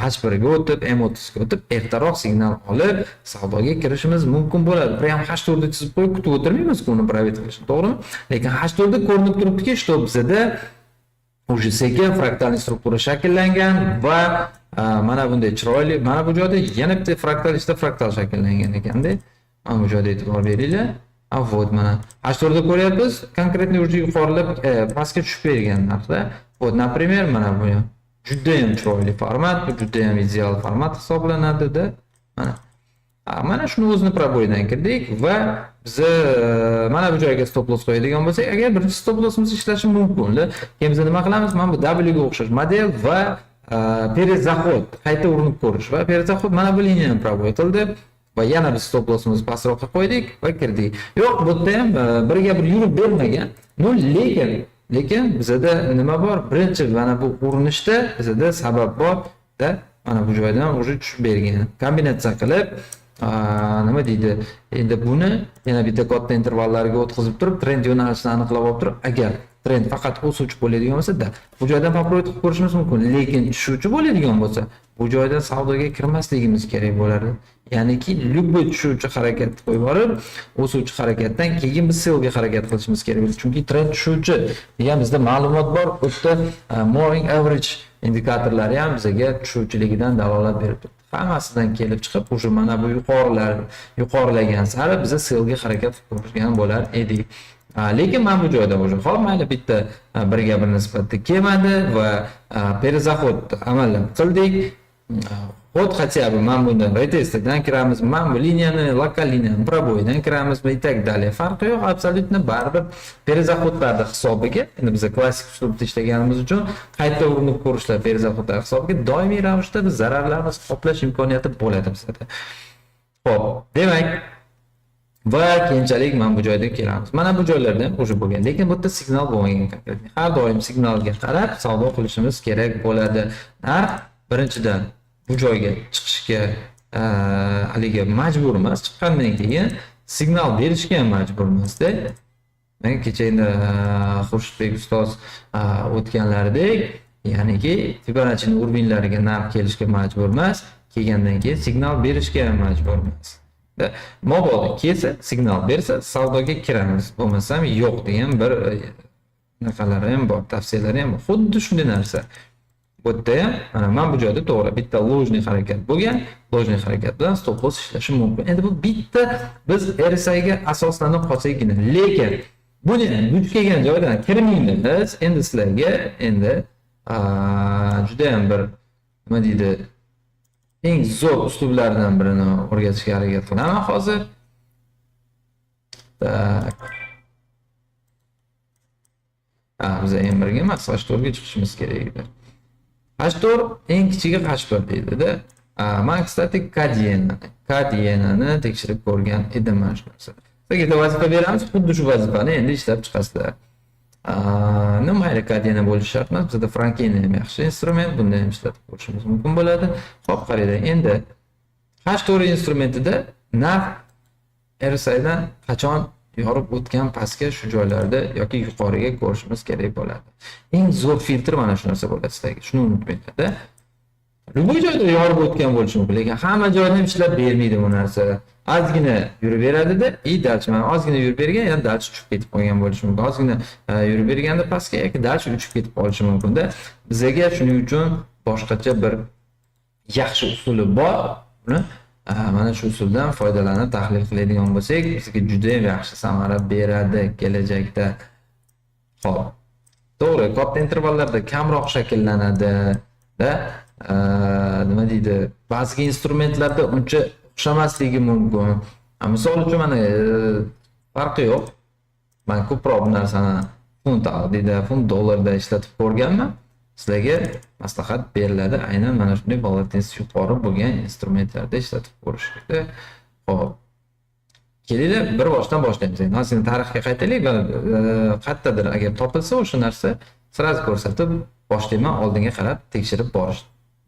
H1 ga o'tib, M30 ga o'tib, ertaroq signal olib, savdoga kirishimiz mumkin bo'ladi. Prem H4 da chizib qo'yib kutib o'tirmaymiz-ku uni provet qilishni, to'g'rimi? Lekin H4 da ko'rinib turibdiki, что bizda o'sha sekin fraktalniy struktura shakllangan va mana bunday chiroyli, mana bu joyda yana bitta fraktal shakllangan ekanda. Mana bu joyda e'tibor beringlar. Вот mana H4 da ko'ryapmiz, konkretni o'sha yuqorilab pastga tushib bergan narxda. Вот, например, mana bu juda ham chiroyli format, bu juda ham ideal format hisoblanadi-da. Mana shuni o'zini proboydan kirdik va biz mana bu joyga stop loss qo'yadigan bo'lsak, agar birinchi stop lossimiz ishlashi mumkin-da. Keyin biz nima qilamiz? Mana bu W ga o'xshash model va перезаход, qayta urinib ko'rish va перезаход mana bu liniyani proboy qildi va yana biz stop lossimiz pastroqqa qo'ydik va kirdik. Yo'q, bu yerda ham birga bir yurib bermagan. Lekin bizda nima bor? Birinchi mana bu urinishda bizda sabab bor-da, mana bu joydan o'zi tushib bergan. Kombinatsiya qilib, nima deydi? Endi buni yana bitta katta intervallarga o'tkazib turib, trend yo'nalishini aniqlab olib turib, agar trend faqat o'suvchi bo'ladigan bo'lsa-da, bu joydan favoriet qilib ko'rishimiz mumkin. Lekin tushuvchi bo'ladigan bo'lsa, bu joydan savdoga kirmasligimiz kerak bo'lardi. Ya'niki любой tushuvchi harakat qo'yib borib, o'suvchi harakatdan keyin biz sellga harakat qilishimiz kerak bo'ladi. Chunki trend tushuvchi degan bizda ma'lumot bor. Bu yerda moving average indikatorlari ham bizga tushuvchiligidan dalolat berib turibdi. Hammasidan kelib chiqib, o'sha mana bu yuqorilagan sari biz sellga harakat qilib ko'rishgan bo'lar edik. Lekin men bu joyda o'sha hol mayli bitta birga bir nisbatda kelmadi va перезаход amallab qildik. Hot хотя бы men bundan retestdan kiramiz, men bu liniyani, lokal liniyani proboydan kiramiz va tak dalay. Farqi yo'q, absolutno baribir перезаходlarning hisobiga, endi biz klassik uslubda ishlaganimiz uchun qayta urinib ko'rishlar перезаходlar hisobiga doimiy ravishda biz zararlarni qoplash imkoniyati bo'ladi bizda. Xo'p, demak va keyinchalik men bu joyga kelamiz. Mana bu joylarda o'sha bo'lgan, lekin bu yerda signal bo'lmagan konkretni. Har doim signalga qarab savdo qilishimiz kerak bo'ladi. Narx birinchidan bu joyga chiqishga haligi majbur emas, chiqqandan keyin signal berishga ham majbur emas-da. Men kecha endi Xurshidbek ustoz o'tganlaridek Ya'niki Fibonacci'ning urbinlariga narx kelishga majbur emas, kelgandan keyin signal berishga ham majbur emas. Mobilda kelsa, signal bersa, savdoga kiramiz. Bo'lmasam yo'q degan bir narxalari ham bor, tavsiyalari ham bor. Xuddi shunday narsa. Bu yerda ham mana men bu joyda to'g'ri bitta lojniy harakat bo'lgan, lojniy harakat bilan stop loss ishlashi mumkin. Endi bu bitta biz RSI ga asoslanib qolsagina, lekin buni duch kelgan joydan kirmaymiz. Endi sizlarga endi juda ham bir nima deydi, eng zo'r uslublardan birini o'rgatishga harakat qilaman hozir. Tak. Biz M1 ga emas, H4 ga chiqishimiz kerak edi. H4 eng kichigi H4 deydi-da. Men kstati Kadienani tekshirib ko'rgan edim mana shu narsa. Sizga vazifa beramiz, xuddi shu vazifani endi ishlab chiqasizlar. Mayli Kadiena bo'lishi shart emas, bizda Frankeni ham yaxshi instrument, bunda ham ishlatib ko'rishimiz mumkin bo'ladi. Xo'p, qaranglar, endi H4 instrumentida narx RSI dan qachon yorib o'tgan pastga shu joylarda yoki yuqoriga ko'rishimiz kerak bo'ladi. Eng zo'r filtr mana shu narsa bo'ladi sizlarga. Shuni unutmanglar-da. Любой joyda yorib o'tgan bo'lishi mumkin, lekin hamma joyda ham ishlab bermaydi bu narsa. Ozgina yurib beradi-da, dalch mana ozgina yurib bergan, yana dalch tushib ketib qolgan bo'lishi mumkin. Ozgina yurib berganda pastga yoki dalch uchib ketib qolishi mumkin-da. Bizga shuning uchun boshqacha bir yaxshi usuli bor. Buni mana shu usuldan foydalanib tahlil qiladigan bo'lsak, bizga juda ham yaxshi samara beradi kelajakda. Xo'p. To'g'ri, katta intervallarda kamroq shakllanadi da, nima deydi, ba'zi instrumentlarda uncha o'xshamasligi mumkin. Misol uchun mana farqi yo'q. Men ko'proq bu narsani funt dollarda ishlatib ko'rganman. Sizlarga maslahat beriladi, aynan mana shunday volatility yuqori bo'lgan instrumentlarda ishlatib ko'rishga. Xo'p. Kelinglar bir boshdan boshlaymiz. Endi hozir tarixga qaytaylik va qayerdadir agar topilsa o'sha narsa sirasi ko'rsatib boshlayman, oldinga qarab tekshirib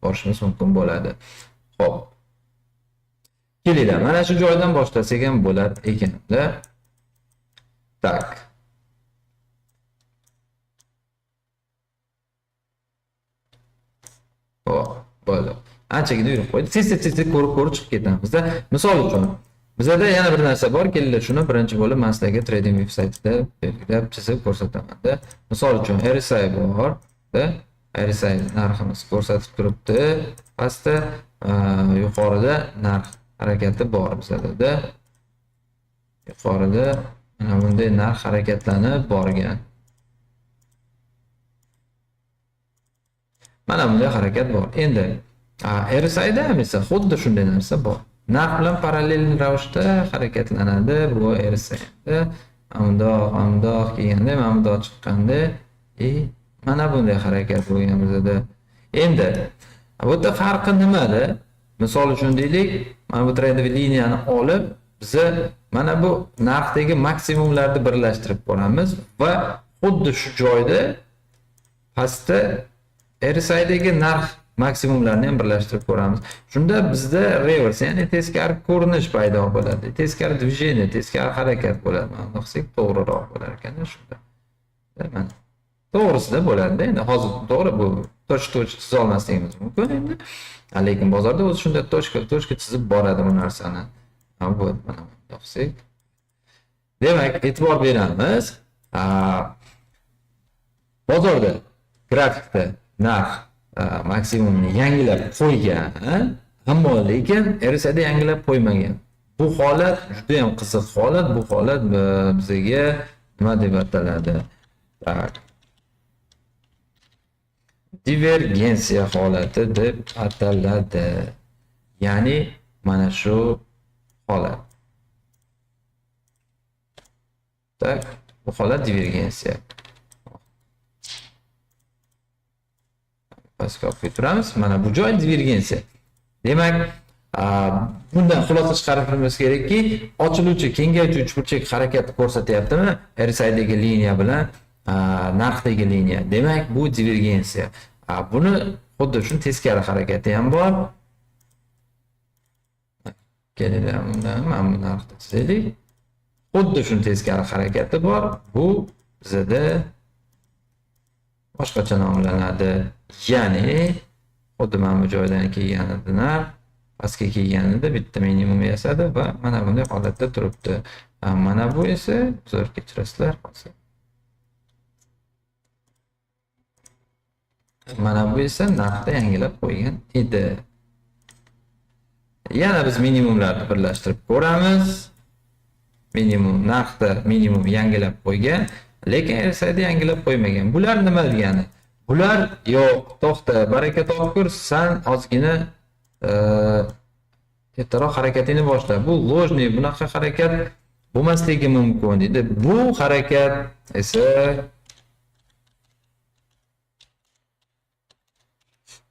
borishimiz mumkin bo'ladi. Xo'p. Kelinglar, mana shu joydan boshlasak ham bo'lar ekan-da. Tak. Bo'ldi. Anchagina yurib qo'ydi. Tez-tez ko'rib chiqib ketamiz-da. Misol uchun bizda yana bir narsa bor. Kelinglar, shuni birinchi bo'lib men sizlarga trading veb-saytida belgilab chizib ko'rsataman-da. Misol uchun RSI bor-da. RSI narximiz ko'rsatib turibdi. Pastda, yuqorida narx harakati bor bizda. Yuqorida mana bunday narx harakatlanib borgan. Mana bunday harakat bor. Endi RSI da esa xuddi shunday narsa bor. Narx bilan parallel ravishda harakatlanadi bu RSI. Amdoq kelganda, amdoq chiqqanda, mana bunday harakat bo'lgan bizda. Endi bu yerda farqi nimada? Misol uchun deylik, mana bu trendli liniyani olib, biz mana bu narxdagi maksimumlarni birlashtirib ko'ramiz va xuddi shu joyda pastda RSI dagi narx maksimumlarni ham birlashtirib ko'ramiz. Shunda bizda reverse, ya'ni teskari ko'rinish paydo bo'ladi. Teskari движение, teskari harakat bo'ladi. Mana qilsak to'g'riroq bo'lar ekan shunda. Mana to'g'risida bo'ladi. Endi hozir to'g'ri bu tochka chiza olmasligimiz mumkin endi. Lekin bozorda o'zi shunday tochka chizib boradi bu narsani. Bu mana qilsak. Demak, e'tibor beramiz. Bozorda grafikda narx maksimumni yangilab qo'ygan, ammo lekin RSI da yangilab qo'ymagan. Bu holat juda ham qiziq holat. Bu holat bizga nima deb ataladi? Divergensiya holati deb ataladi. Ya'ni mana shu holat. Tak, bu holat divergensiya. Pastga olib turamiz. Mana bu joy divergensiya. Demak, bundan xulosa chiqarishimiz kerakki, ochiluvchi, kengayuvchi uchburchak harakat ko'rsatyaptimi? RSI dagi liniya bilan narxdagi liniya. Demak, bu divergensiya. Buni xuddi shuni teskari harakati ham bor. Kelinglar, mana bu narxni chizaylik. Xuddi shuni teskari harakati bor. Bu bizda boshqacha nomlanadi. Ya'ni xuddi mana bu joydan kelganida narx pastga kelganida bitta minimum yasadi va mana bunday holatda turibdi. Mana bu esa uzr kechirasizlar. Mana bu esa narxda yangilab qo'ygan edi. Yana biz minimumlarni birlashtirib ko'ramiz. Minimum narxda minimum yangilab qo'ygan, lekin RSI'da yangilab qo'ymagan. Bular nima degani? Bular yo'q, to'xta, baraka topkur, san ozgina ertaroq harakatingni boshla. Bu ложный, bunaqa harakat bo'lmasligi mumkin dedi. Bu harakat esa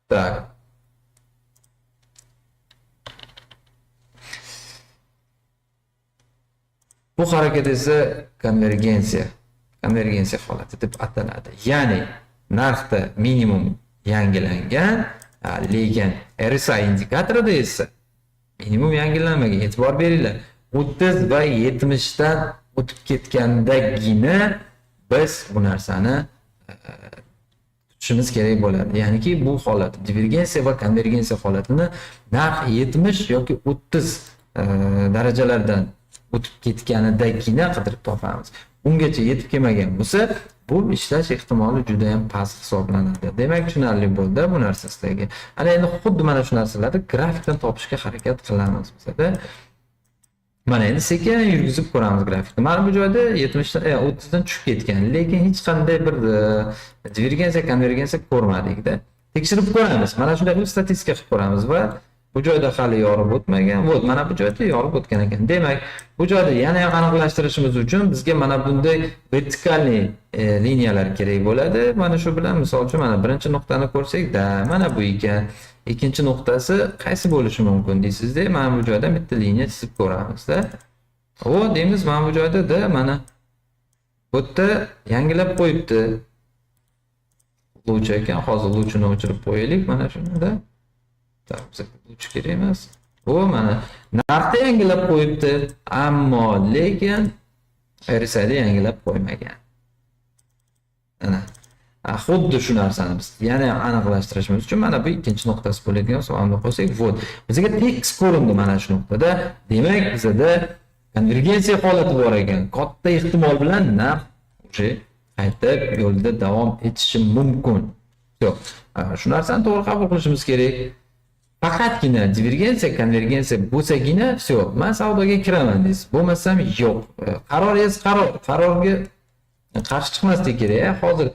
tak. Bu harakat esa konvergensiya holati deb ataladi. Ya'ni narxda minimum yangilangan, lekin RSI indikatorida esa minimum yangilanmagan. E'tibor beringlar. 30 va 70 dan o'tib ketgandagina biz bu narsani tutishimiz kerak bo'ladi. Ya'niki bu holat divergensiya va konvergensiya holatini narx 70 yoki 30 darajalardan o'tib ketganidagina qidirib topamiz. Ungacha yetib kelmagan bo'lsa, bu ishlash ehtimoli juda ham past hisoblanadi. Demak, tushunarli bo'ldi bu narsa sizlarga. Ana endi xuddi mana shu narsalarni grafikdan topishga harakat qilamiz bizda. Mana endi sekin yurgizib ko'ramiz grafikni. Mana bu joyda 70 dan 30 dan tushib ketgan, lekin hech qanday bir divergensiya, konvergensiya ko'rmadik-da. Tekshirib ko'ramiz. Mana shunday qilib statistika qilib ko'ramiz va bu joyda hali yorib o'tmagan. Vot, mana bu joyda yorib o'tgan ekan. Demak, bu joyda yana ham aniqlashtirishimiz uchun bizga mana bunday vertikalniy liniyalar kerak bo'ladi. Mana shu bilan misol uchun mana birinchi nuqtani ko'rsak-da, mana bu ekan. Ikkinchi nuqtasi qaysi bo'lishi mumkin deysizda, mana bu joyda bitta liniya chizib ko'ramiz-da. O, deymiz, mana bu joyda mana bu yerda yangilab qo'yibdi. Luch ekan, hozir luchini o'chirib qo'yaylik, mana shunda. Luch kerak emas. O, mana narxda yangilab qo'yibdi, ammo lekin RSI'da yangilab qo'ymagan. Ana xuddi shu narsani biz yana aniqlashtirishimiz uchun mana bu ikkinchi nuqtasi bo'ladigan savolni qo'ysak, vot. Bizga tekis ko'rindi mana shu nuqtada. Demak, bizda konvergensiya holati bor ekan. Katta ehtimol bilan narx o'sha qaytib yo'lda davom etishi mumkin. Yo'q. Shu narsani to'g'ri qabul qilishimiz kerak. Faqatgina divergensiya, konvergensiya bo'lsagina, все, men savdoga kiraman deysiz. Bo'lmasam yo'q. Qaroringiz qarorga qarshi chiqmaslik kerak. Hozir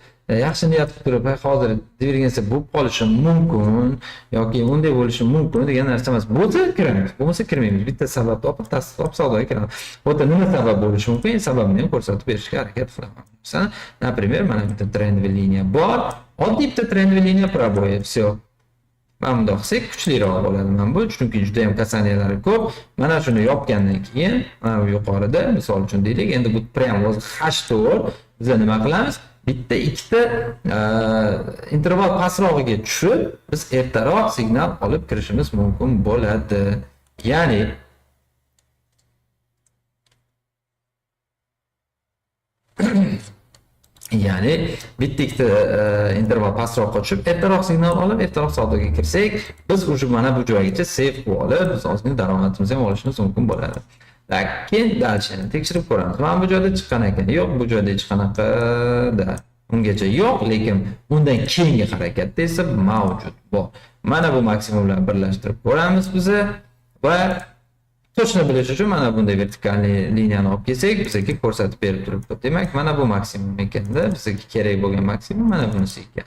yaxshi niyat qilib turib, hozir divergensiya bo'lib qolishi mumkin yoki unday bo'lishi mumkin degan narsa emas. Bo'lsa kiramiz, bo'lmasa kirmaymiz. Bitta sabab topib, tasdiqlab savdoga kiramiz. O'ta nima sabab bo'lishi mumkin? Sababini ham ko'rsatib berishga harakat qilaman. Masalan, например, mana bitta trendli liniya bor. Oddiy bitta trendli liniya proboy, все. Mana bunday qilsak kuchliroq bo'ladi mana bu, chunki juda ham kasaniyalari ko'p. Mana shuni yopgandan keyin, mana bu yuqorida, misol uchun deylik, endi bu prям H4 biz nima qilamiz? Bitta ikkita interval pastrog'iga tushib, biz ertaroq signal olib kirishimiz mumkin bo'ladi. Ya'ni bitta ikkita interval pastroqqa tushib, ertaroq signal olib, ertaroq savdoga kirsak, biz уже mana bu joygacha save qilib olib, biz ozgina daromadimizni ham olishimiz mumkin bo'ladi. Keyin dalchani tekshirib ko'ramiz. Mana bu joyda chiqqan ekan. Yo'q, bu joyda hech qanaqada ungacha yo'q, lekin undan keyingi harakatda esa mavjud bor. Mana bu maksimumlarni birlashtirib ko'ramiz biz va точно bilish uchun mana bunday vertikalniy liniyani olib kelsak, bizga ko'rsatib berib turibdi. Demak, mana bu maksimum ekanda, bizga kerak bo'lgan maksimum mana bunisi ekan.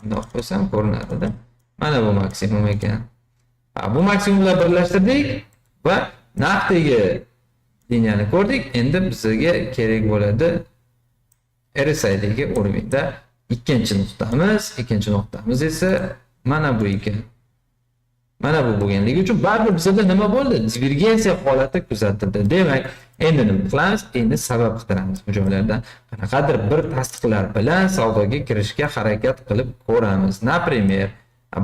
Bundoq qo'ysam ko'rinadi-da. Mana bu maksimum ekan. Bu maksimumlarni birlashtirdik va narxdagi liniyani ko'rdik. Endi bizga kerak bo'ladi RSI'dagi o'rinda ikkinchi nuqtamiz esa mana bu ekan. Mana bu bo'lganligi uchun baribir bizda nima bo'ldi? Divergensiya holati kuzatildi. Demak, endi nima qilamiz? Endi sabab qidiramiz bu joylardan. Qanaqadir bir tasdiqlar bilan savdoga kirishga harakat qilib ko'ramiz. Например,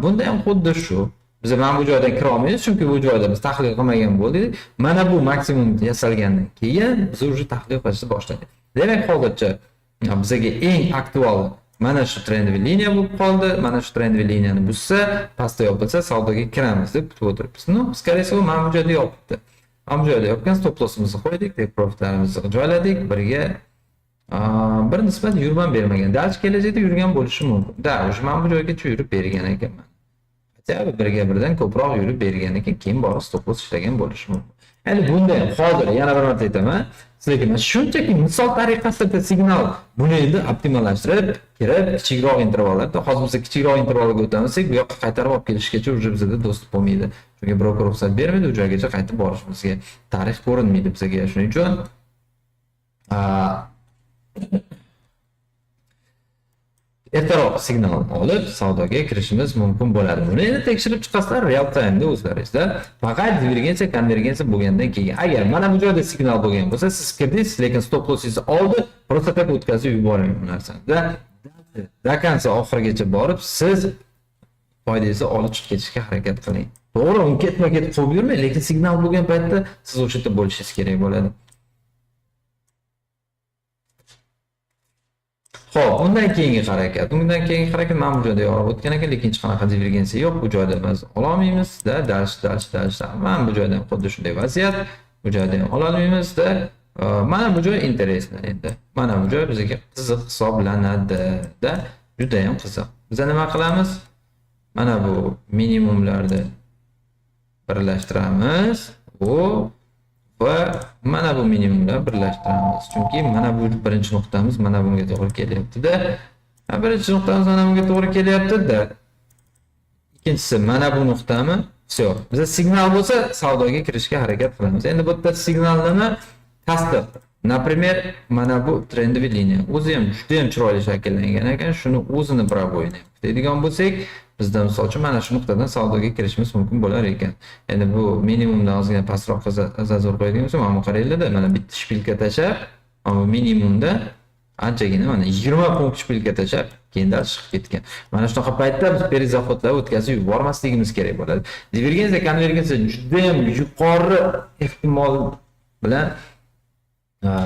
bunda ham xuddi shu. Biz mana bu joydan kira olmaymiz, chunki bu joyda biz tahlil qilmagan bo'ldik. Mana bu maksimum yasalgandan keyin biz уже tahlil qilishni boshladik. Demak, hozircha Bizga eng aktual mana shu trendli liniya bo'lib qoldi. Mana shu trendli liniyani buzsa, pastda yopilsa savdoga kiramiz deb kutib o'tiribmiz. Скорее всего, mana bu joyda yopibdi. Mana bu joyda yopgan stop lossimizni qo'ydik, take profitlarimizni joyladik, birga bir nisbat yurman bermagan. Dalch kelajakda yurgan bo'lishi mumkin. Mana bu joygacha yurib bergan ekanman. Birga birdan ko'proq yurib bergan ekan, keyin borib stop loss ishlagan bo'lishi mumkin. Endi bunda hozir yana bir marta aytaman, sizlarga mana shunchaki misol tariqasida signal buni endi optimallashtirib, kirib kichikroq intervallarda, hozir biz kichikroq intervalga o'tamiz, bu yoqqa qaytarib olib kelishgacha uje bizda do'stlik bo'lmaydi. Chunki broker ruxsat bermaydi, u joygacha qaytib borishimizga tarix ko'rinmaydi bizga. Shuning uchun ertaroq signal olib savdoga kirishimiz mumkin bo'ladi. Buni endi tekshirib chiqasizlar real time'da o'zlaringizda. Faqat divergensiya, konvergensiya bo'lgandan keyin. Agar mana bu joyda signal bo'lgan bo'lsa, siz kirdingiz, lekin stop lossingizni oldi, просто так o'tkazib yuboring bu narsani. Da konsa oxirigacha borib, siz foydangizni olib chiqib ketishga harakat qiling. To'g'ri, uni ketma-ket qo'yib yurmang, lekin signal bo'lgan paytda siz o'sha yerda bo'lishingiz kerak bo'ladi. Xo'p, undan keyingi harakat mana bu joyda yorib o'tgan ekan, lekin hech qanaqa divergensiya yo'q. Bu joyda biz ola olmaymiz-da, dash. Mana bu joyda ham xuddi shunday vaziyat. Bu joyda ham ola olmaymiz-da. Mana bu joy interesli endi. Mana bu joy bizga qiziq hisoblanadi-da, juda ham qiziq. Biz nima qilamiz? Mana bu minimumlarni birlashtiramiz. Va mana bu minimumlar birlashtiramiz. Chunki mana bu birinchi nuqtamiz mana bunga to'g'ri kelyapti-da. Birinchi nuqtamiz mana bunga to'g'ri kelyapti-da. Ikkinchisi mana bu nuqtami? Всё. Bizda signal bo'lsa, savdoga kirishga harakat qilamiz. Endi bu yerda signal nima? Tasdiq. Например, mana bu trendli liniya. O'zi ham juda ham chiroyli shakllangan ekan. Shuni o'zini proboyini deydigan bo'lsak, bizda misol uchun mana shu nuqtadan savdoga kirishimiz mumkin bo'lar ekan. Endi bu minimumdan ozgina pastroq zazor qo'yadigan bo'lsa, mana bu qaranglar-da, mana bitta shpilka tashab, mana bu minimumda anchagina mana 20 punkt shpilka tashab, keyin dal chiqib ketgan. Mana shunaqa paytda biz perizaxodlar o'tkazib yubormasligimiz kerak bo'ladi. Divergensiya, konvergensiya juda ham yuqori ehtimol bilan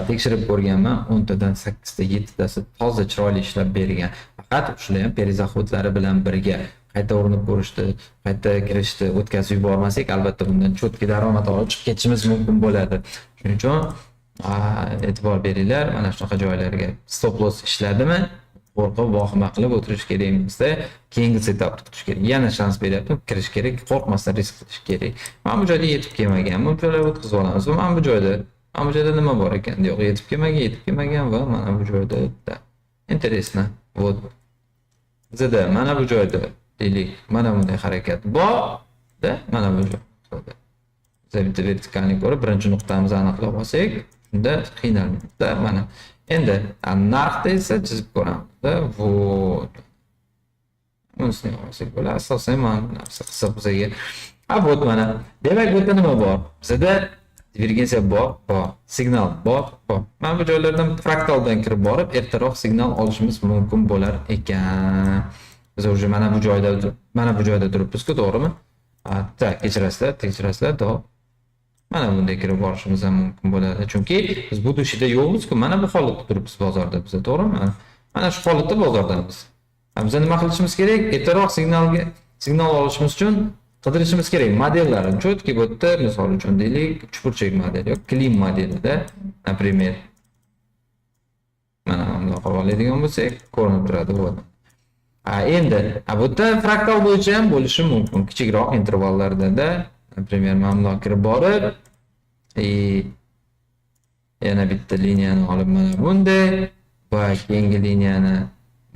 tekshirib ko'rganman. 10 tadan 8 ta, 7 tasi toza chiroyli ishlab bergan. Faqat shular ham perizaxodlari bilan birga qayta urinib ko'rishdi, qayta kirishdi, o'tkazib yubormasak, albatta bundan cho'tki daromad olib chiqib ketishimiz mumkin bo'ladi. Shuning uchun e'tibor beringlar, mana shunaqa joylarga stop loss ishladimi, qo'rqib vahima qilib o'tirish kerak emasda, keyingi setapni kutish kerak. Yana shans beryapti, kirish kerak, qo'rqmasdan risk qilish kerak. Mana bu joyda yetib kelmagan, bu joylarga o'tkazib olamiz. Mana bu joyda nima bor ekan? Yo'q, yetib kelmagan va mana bu joyda interesno. Вот. Bizda mana bu joyda deylik, mana bunday harakat bor-da, mana bu joyda. Biz bitta vertikalni ko'rib, birinchi nuqtamizni aniqlab olsak, shunda qiynalmaymiz-da. Mana endi narxda esa chizib ko'ramiz-da. Вот. Unisini olsak bo'ladi. Asosan mana bu narsa qilsa bizga. Вот mana. Demak, bu yerda nima bor? Bizda divergensiya bor, signal bor. Mana bu joylardan fraktaldan kirib borib, ertaroq signal olishimiz mumkin bo'lar ekan. Biz уже mana bu joyda turibmiz-ku, to'g'rimi? Tak, kechirasizlar, to'g'ri. Mana bunday kirib borishimiz ham mumkin bo'ladi. Chunki biz bu dushida yo'qmiz-ku, mana bu holatda turibmiz bozorda biz, to'g'rimi? Mana shu holatda bozordamiz. Biz nima qilishimiz kerak? Ertaroq signal olishimiz uchun qidirishimiz kerak modellarni. Cho'tki bu yerda misol uchun deylik, uchburchak model yoki clean modelida, например, mana bunday qilib oladigan bo'lsak, ko'rinib turadi bu. Endi bu yerda fraktal bo'yicha ham bo'lishi mumkin, kichikroq intervallarda-da, например, mana bunday kirib borib, yana bitta liniyani olib mana bunday va keyingi liniyani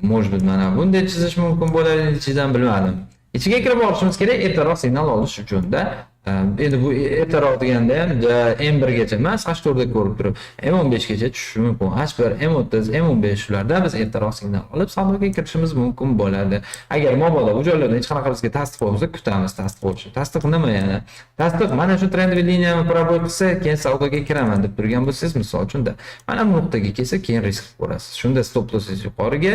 может быть mana bunday chizish mumkin bo'ladi, ichidan bilmadim. İçiga kirib borishimiz kerak ertaroq signal olish uchun-da. Endi bu ertaroq deganda ham M1 gacha emas, H4 da ko'rib turib, M15 gacha tushishi mumkin. H1, M30, M15 shularda biz ertaroq signal olib savdoga kirishimiz mumkin bo'ladi. Agar mabodo bu joylarda hech qanaqa bizga tasdiq bo'lsa, kutamiz tasdiq bo'lishini. Tasdiq nima yana? Tasdiq mana shu trendli liniyani proboy qilsa, keyin savdoga kiraman deb turgan bo'lsangiz, misol uchun-da, mana bu nuqtaga kelsa, keyin risk ko'rasiz. Shunda stop lossingiz yuqoriga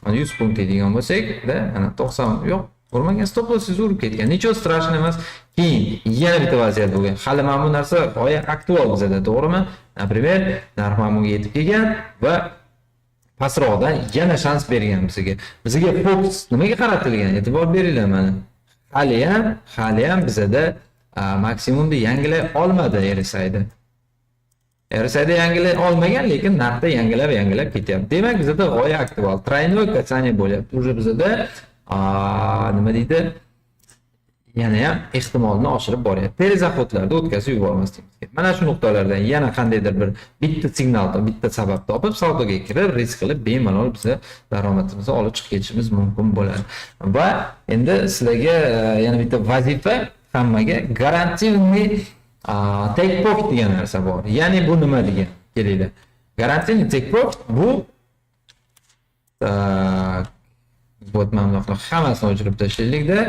100 punkt deydigan bo'lsak-da, mana 90 yo'q. Urmagan stop lossingiz urib ketgan. Nechun strashni emas. Keyin yana bitta vaziyat bo'lgan. Hali mana bu narsa g'oya aktual bizda, to'g'rimi? Например, narx mana bunga yetib kelgan va pastroqdan yana shans bergan bizga. Bizga fokus nimaga qaratilgan? E'tibor beringlar mana. Hali ham bizada maksimumni yangilay olmadi RSI'da. RSI'da yangilay olmagan, lekin narxda yangilab ketyapti. Demak, bizada g'oya aktual, тройной касание bo'lyapti. Уже bizada nima deydi? Yana ham ehtimolni oshirib boryapti. Telezaxotlarda o'tkazib yubormasligimiz kerak. Mana shu nuqtalardan yana qandaydir bitta signal, bitta sabab topib savdoga kirib, risk qilib bemalol biz daromadimizni olib chiqib ketishimiz mumkin bo'ladi. Va endi sizlarga yana bitta vazifa, hammaga garantiyli take profit degan narsa bor. Ya'ni bu nima degan? Kelinglar. Garantiyli take profit bu botmanlar hammasini o'chirib tashlaylikda.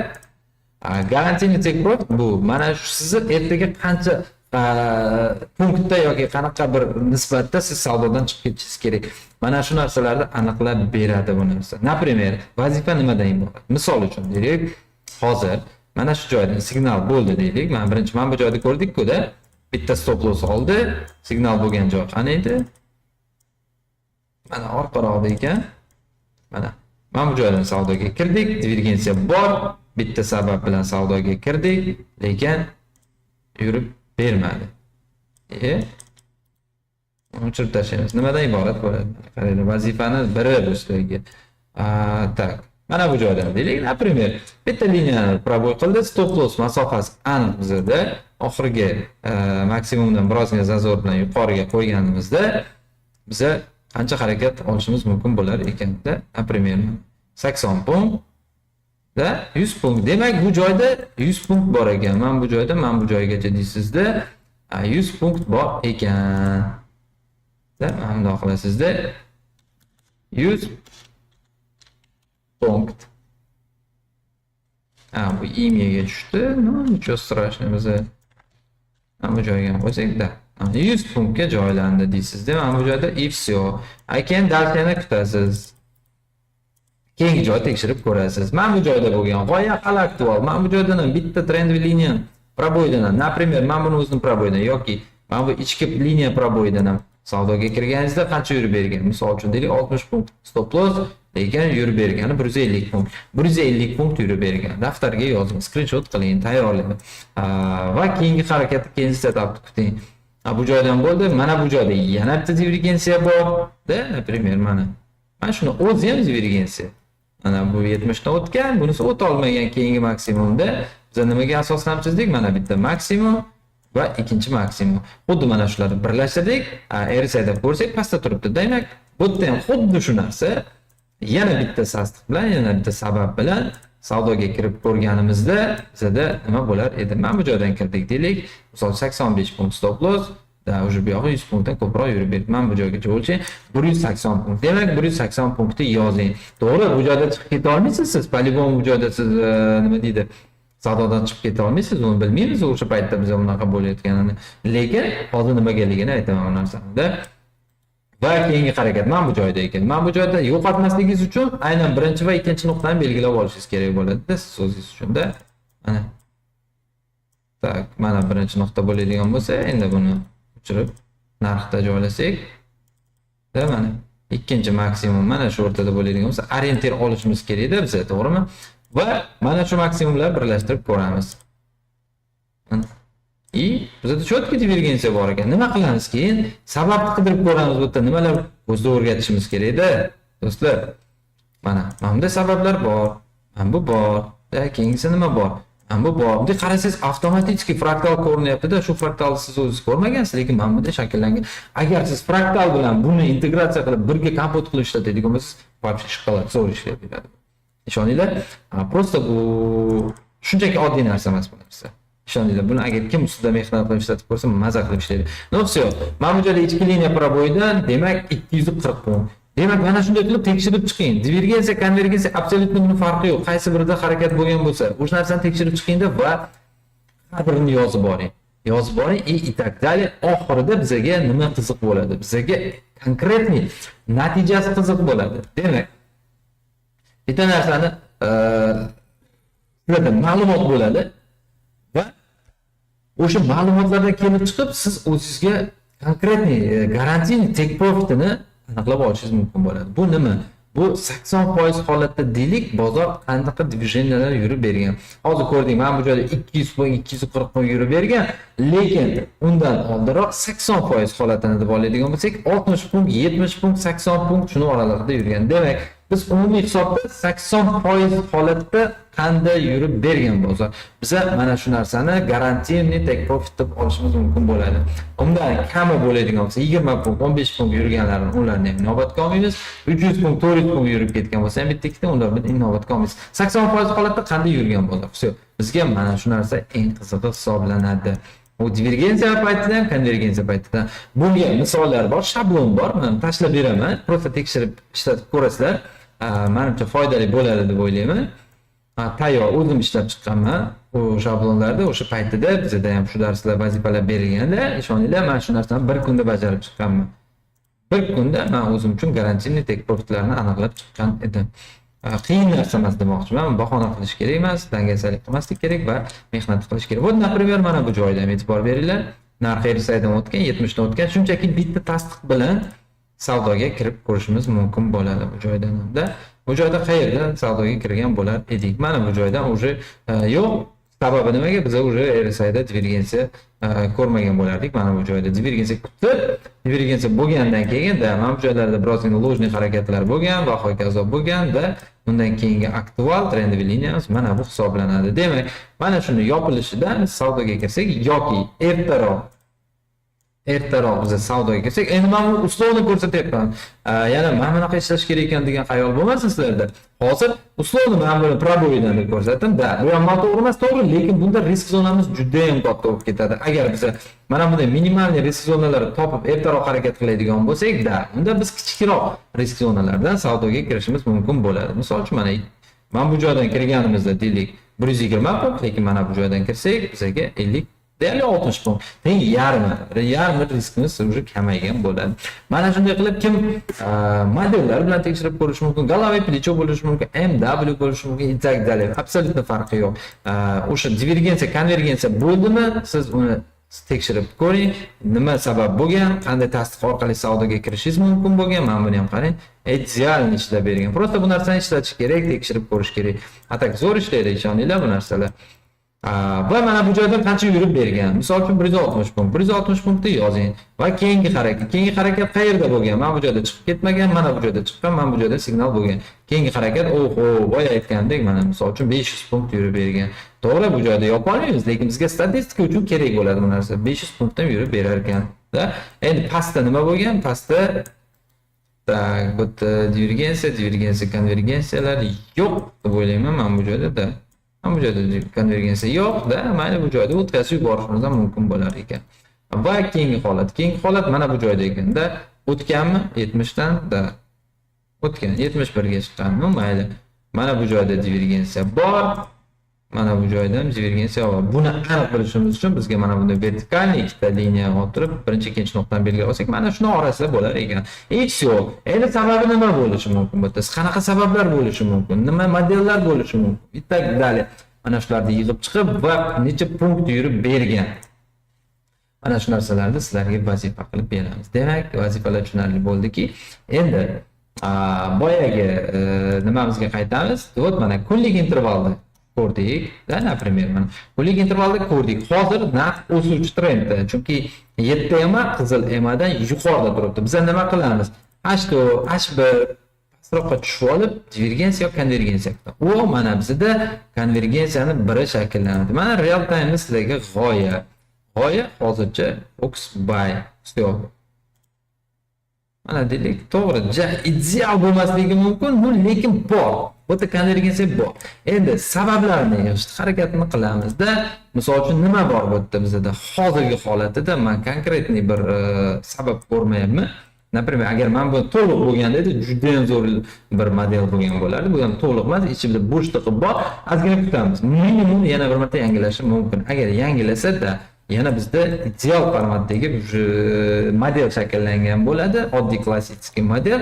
Garantiyli take profit bu mana shu sizni ertaga qancha punktda yoki qanaqa bir nisbatda siz savdodan chiqib ketishingiz kerak. Mana shu narsalarni aniqlab beradi bu narsa. Например, vazifa nimadan iborat? Misol uchun deylik, hozir mana shu joyda signal bo'ldi deylik. Mana bu joyda ko'rdik-ku-da, bitta stop loss oldi. Signal bo'lgan joy qani edi? Mana orqaroqda ekan. Mana bu joydan savdoga kirdik, divergensiya bor. Bitta sabab bilan savdoga kirdik, lekin yurib bermadi. O'chirib tashlaymiz. Nimadan iborat bo'ladi? Qaranglar, vazifani biri bu sizlarga. Tak. Mana bu joydan deylik, например, bitta liniyani proboy qildi, stop loss masofasi aniq bizda. Oxirgi maksimumdan birozgina zazor bilan yuqoriga qo'yganimizda biza qancha harakat olishimiz mumkin bo'lar ekanda? Например, 80 punkt da 100 punkt. Demak, bu joyda 100 punkt bor ekan. Men bu joygacha deysizda 100 punkt bor ekan. Da mana qilasizda 100 punkt. Bu imyaga tushdi. Nima strashni biza mana bu joyga qo'ysak-da 100 punktga joylandi deysizda. Mana bu joyda и всё. Keyin dalshani kutasiz. Keyingi joy tekshirib ko'rasiz. Mana bu joyda bo'lgan g'oya hali aktual. Mana bu joydan bitta trendli liniya proboydan, например, mana buni o'zini proboydan yoki mana bu ichki liniya proboydan ham savdoga kirganingizda qancha yurib bergan? Misol uchun deylik 60 punkt stop loss, lekin yurib bergani 150 punkt. 150 punkt yurib bergan. Daftarga yozing, screenshot qiling, tayyorlang. Va keyingi harakatni keyingi setapni kuting. Bu joydan bo'ldi. Mana bu joyda yana bitta divergensiya bor-da, например, mana shuni o'zi ham divergensiya. Mana bu 70 dan o'tgan, bunisi o'ta olmagan keyingi maksimumda. Biz nimaga asoslanib chizdik? Mana bitta maksimum va ikkinchi maksimum. Xuddi mana shularni birlashtirdik. RSI'da ko'rsak pastda turibdi. Demak, bu yerda ham xuddi shu narsa yana bitta tasdiq bilan, yana bitta sabab bilan savdoga kirib ko'rganimizda bizda nima bo'lar edi? Mana bu joydan kirdik deylik. Misol 85 punkt stop loss. Уже bu yoqqa 100 punktdan ko'proq yurib berdi. Mana bu joygacha o'lchang 180 punkt. Demak, 180 punktni yozing. To'g'ri, bu joyda chiqib keta olmaysiz siz. Polibon bu joyda siz nima deydi? Savdodan chiqib keta olmaysiz, uni bilmaymiz o'sha paytda biz bunaqa bo'layotganini. Lekin hozir nimaligini aytaman bu narsani. Va keyingi harakat mana bu joyda ekan. Mana bu joyda yo'qotmasligingiz uchun aynan birinchi va ikkinchi nuqtani belgilab olishingiz kerak bo'ladi-da, siz o'zingiz uchun-da. Mana. Tak, mana birinchi nuqta bo'ladigan bo'lsa, endi buni o'chirib narxda joylasak, da mana ikkinchi maksimum mana shu o'rtada bo'ladigan bo'lsa, orientir olishimiz kerak-da biz, to'g'rimi? Va mana shu maksimumlar birlashtirib ko'ramiz. Bizda cho'tki divergensiya bor ekan. Nima qilamiz keyin? Sababni qidirib ko'ramiz. Bu yerda nimalar o'zida o'rgatishimiz kerak-da, do'stlar. Mana bunda sabablar bor. Mana bu bor. Keyingisi nima bor? Mana bu bor. Bunda qarasangiz avtomatik fraktal ko'rinyapti-da. Shu fraktalni siz o'zingiz ko'rmagansiz, lekin mana bunda shakllangan. Agar siz fraktal bilan buni integratsiya qilib birga kompot qilib ishlatadigan bo'lsangiz, вообще shokolad zo'r ishlaydi beradi. Ishoninglar, просто bu shunchaki oddiy narsa emas bu narsa. Ishoninglar, buni agar kim ustida mehnat qilib ishlatib ko'rsa, maza qilib ishlaydi. No, всё. Mana bu joyda ichki liniya proboydan, demak 240 punkt. Demak, mana shunday qilib tekshirib chiqing. Divergensiya, konvergensiya absolyutni buni farqi yo'q. Qaysi birida harakat bo'lgan bo'lsa, o'sha narsani tekshirib chiqingda va qadrini yozib boring. Yozib boring и так далее. Oxirida bizga nima qiziq bo'ladi? Bizga konkretni natijasi qiziq bo'ladi. Demak, bitta narsani sizlarda ma'lumot bo'ladi va o'sha ma'lumotlardan kelib chiqib siz o'zingizga konkretni garantiyni take profitini aniqlab olishingiz mumkin bo'ladi. Bu nima? Bu 80% holatda deylik, bozor qanaqa dividendalar yurib bergan. Hozir ko'rdik, mana bu joyda 200 point, 240 point yurib bergan, lekin undan oldinroq 80% holatini deb oladigan bo'lsak, 60 punkt, 70 punkt, 80 punkt shuni oralarida yurgan. Demak, biz umumiy hisobda 80% holatda qanday yurib bergan bozor. Biza mana shu narsani garantiyli take profit deb olishimiz mumkin bo'ladi. Undan kami bo'ladigan bo'lsa 20 punkt, 15 punkt yurganlarni ularni ham inobatga olmaymiz. 300 punkt, 400 punkt yurib ketgan bo'lsa ham bitta-ikkita ularni inobatga olmaymiz. 80% holatda qanday yurgan bozor? Bizga mana shu narsa eng qizig'i hisoblanadi. Bu divergensiya paytida ham, konvergensiya paytida. Bunga misollar bor, shablon bor. Men tashlab beraman. Prosta tekshirib ishlatib ko'rasizlar. Menimcha foydali bo'ladi deb o'ylayman. Tayyor o'zim ishlab chiqqanman. Bu shablonlarda o'sha paytida bizda ham shu darslar vazifalar berilganda, ishoninglar, men shu narsani bir kunda bajarib chiqqanman. Bir kunda men o'zim uchun garantiyli take profitlarni aniqlab chiqqan edim. Qiyin narsa emas demoqchiman. Bahona qilish kerak emas, dangasalik qilmaslik kerak va mehnat qilish kerak. Bu, naprimyer, mana bu joyda e'tibor beringlar. Narx RSIdan o'tgan, 70 dan o'tgan. Shunchaki bitta tasdiq bilan savdoga kirib ko'rishimiz mumkin bo'ladi bu joydan hamda. Bu joyda qayerdan savdoga kirgan bo'lar edik? Mana bu joydan уже yo'q. Sababi nimaga? Biz уже RSIda divergensiya ko'rmagan bo'lardik. Mana bu joyda divergensiya kutib, divergensiya bo'lgandan keyin mana bu joylarda birozgina ложный harakatlar bo'lgan va hokazo bo'lganda undan keyingi aktual trendiy liniyamiz mana bu hisoblanadi. Demak, mana shuni yopilishidan savdoga kirsak yoki ertaroq biz savdoga kirsak, endi men bu uslovni ko'rsatyapman. Yana mana bunaqa ishlash kerak ekan degan xayol bo'lmasin sizlarda. Hozir uslovni men buni proboydan deb ko'rsatdim. Bu ham to'g'ri emas, to'g'ri, lekin bunda risk zonamiz juda ham katta bo'lib ketadi. Agar biz mana bunday minimalniy risk zonalarni topib ertaroq harakat qiladigan bo'lsak, unda biz kichikroq risk zonalardan savdoga kirishimiz mumkin bo'ladi. Misol uchun mana bu joydan kirganimizda deylik 120 punkt, lekin mana bu joydan kirsak, bizga 50 deyarli 60 punkt. Yarmi riskimiz уже kamaygan bo'ladi. Mana shunday qilib kim modellar bilan tekshirib ko'rish mumkin, головой плечо bo'lishi mumkin, MW bo'lishi mumkin, и так далее. Absolutно farqi yo'q. O'sha divergensiya, konvergensiya bo'ldimi, siz uni tekshirib ko'ring, nima sabab bo'lgan, qanday tasdiq orqali savdoga kirishingiz mumkin bo'lgan. Mana buni ham qarang, idealni ishlab bergan. Prosta bu narsani ishlatish kerak, tekshirib ko'rish kerak. Atak zo'r ishlaydi, ishoninglar bu narsalar. Va mana bu joydan qancha yurib bergan? Misol uchun 160 punkt. 160 punktni yozing va keyingi harakat qayerda bo'lgan? Mana bu joyda chiqib ketmagan, mana bu joyda chiqqan, mana bu joyda signal bo'lgan. Keyingi harakat, boya aytgandek, mana misol uchun 500 punkt yurib bergan. To'g'ri, bu joyda yopolmaymiz, lekin bizga statistika uchun kerak bo'ladi bu narsa. 500 punktdan yurib berar ekan. Endi pastda nima bo'lgan? Pastda bu divergensiya, konvergensiyalar yo'q deb o'ylayman men bu joyda. Bu joyda konvergensiya yo'q-da, mayli bu joyda o'tkazib yuborishimiz ham mumkin bo'lar ekan. Va keyingi holat mana bu joyda ekanda, o'tganmi 70 dan o'tgan, 71 ga chiqqanmi, mayli. Mana bu joyda divergensiya bor. Mana bu joyda ham divergensiya bor. Buni aniq bilishimiz uchun bizga mana bunday vertikalniy ikkita liniya oltirib, birinchi ikkinchi nuqtani belgilab olsak, mana shuni orasida bo'lar ekan. Hech yo'q. Endi sababi nima bo'lishi mumkin bu yerda? Qanaqa sabablar bo'lishi mumkin? Nima modellar bo'lishi mumkin? Bitta dalil. Mana shularni yig'ib chiqib va necha punkt yurib bergan. Mana shu narsalarni sizlarga vazifa qilib beramiz. Demak, vazifalar tushunarli bo'ldiki, endi boyagi nimamizga qaytamiz. Vot mana kunlik intervalda ko'rdik, например, mana kunlik intervalda ko'rdik. Hozir narx o'suvchi trendda, chunki 7 EMA qizil EMAdan yuqorida turibdi. Biz nima qilamiz? H1 pastroqqa tushib olib, divergensiya yoki konvergensiya qiladi. U mana bizda konvergensiyani biri shakllanadi. Mana real time sizlarga g'oya hozircha Fox buy. Mana deylik, to'g'ri, ideal bo'lmasligi mumkin, lekin bor. Bu yerda konvergensiya bor. Endi sabablarni yig'ishni harakatini qilamizda, misol uchun nima bor bu yerda bizda? Hozirgi holatida men konkretniy bir sabab ko'rmayapman. Например, agar men bu to'liq bo'lganda edi, juda ham zo'r bir model bo'lgan bo'lardi. Bu ham to'liq emas, ichida bo'shliqi bor. Ozgina kutamiz. Minimum yana bir marta yangilashi mumkin. Agar yangilasa-da, yana bizda ideal formatdagi model shakllangan bo'ladi, oddiy klassik model,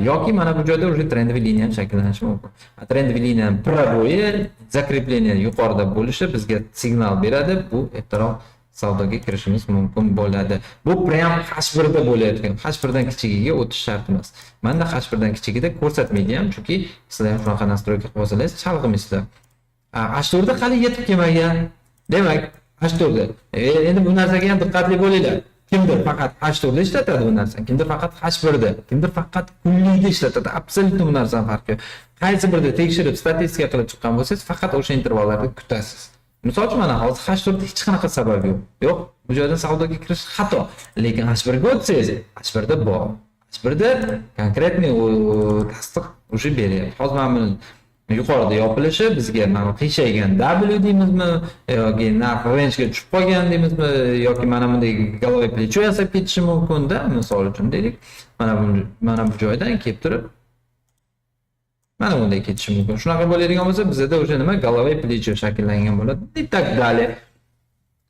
yoki mana bu joyda уже trendiy liniya shakllanishi mumkin. Trendiy liniyaning proboyi, zakrepleniya yuqorida bo'lishi bizga signal beradi. Bu ertaroq savdoga kirishimiz mumkin bo'ladi. Bu prям H1 da bo'layotgan. H1 dan kichigiga o'tish shart emas. Menda H1 dan kichigida ko'rsatmaydi ham, chunki sizlar ham shunaqa nastroyka qilib olsangiz chalg'imaysizlar. H4 da hali yetib kelmagan. Demak, H4 da. Endi bu narsaga ham diqqatli bo'linglar. Kimdir faqat H4 da ishlatadi bu narsani, kimdir faqat H1 da, kimdir faqat kunlikda ishlatadi. Absolyutni bu narsaning farqi yo'q. Qaysi birda tekshirib statistika qilib chiqqan bo'lsangiz, faqat o'sha intervallarda kutasiz. Misol uchun mana hozir H4 da hech qanaqa sabab yo'q. Yo'q, bu joydan savdoga kirish xato. Lekin H1 ga o'tsangiz, H1 da bor. H1 da konkretniy tasdiq o'sha beryapti. Hozir mana buni yuqorida yopilishi bizga mana qiyshaygan W deymizmi yoki narx range ga tushib qolgan deymizmi yoki mana bunday головой плечо yasab ketishi mumkin-da, misol uchun deylik. Mana bu joydan kelib turib mana bunday ketishi mumkin. Shunaqa bo'ladigan bo'lsa, bizda o'sha nima головой плечо shakllangan bo'ladi. И так далее.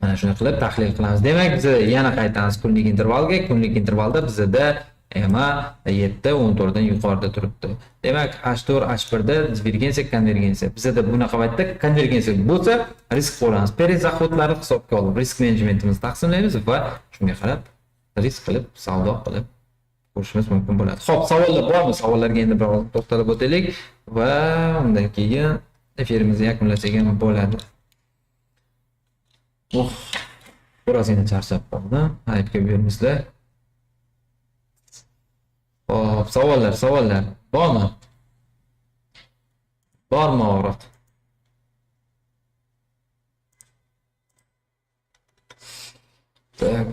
Mana shuni qilib tahlil qilamiz. Demak, biz yana qaytamiz kunlik intervalga. Kunlik intervalda bizda EMA 7-14 dan yuqorida turibdi. Demak, H4, H1 da divergensiya, konvergensiya. Bizda bunaqa paytda konvergensiya bo'lsa, risk qo'lamiz. Period zaxodlari hisobga olib, risk menejmentimizni taqsimlaymiz va shunga qarab risk qilib, savdo qilib ko'rishimiz mumkin bo'ladi. Xo'p, savollar bormi? Savollarga endi bir to'xtalib o'taylik va undan keyin efirimizni yakunlasak ham bo'ladi. Birozgina charchab qoldim. Aybga buyurmizlar. Hop, savollar bormi? Bormi, avrat? Tak.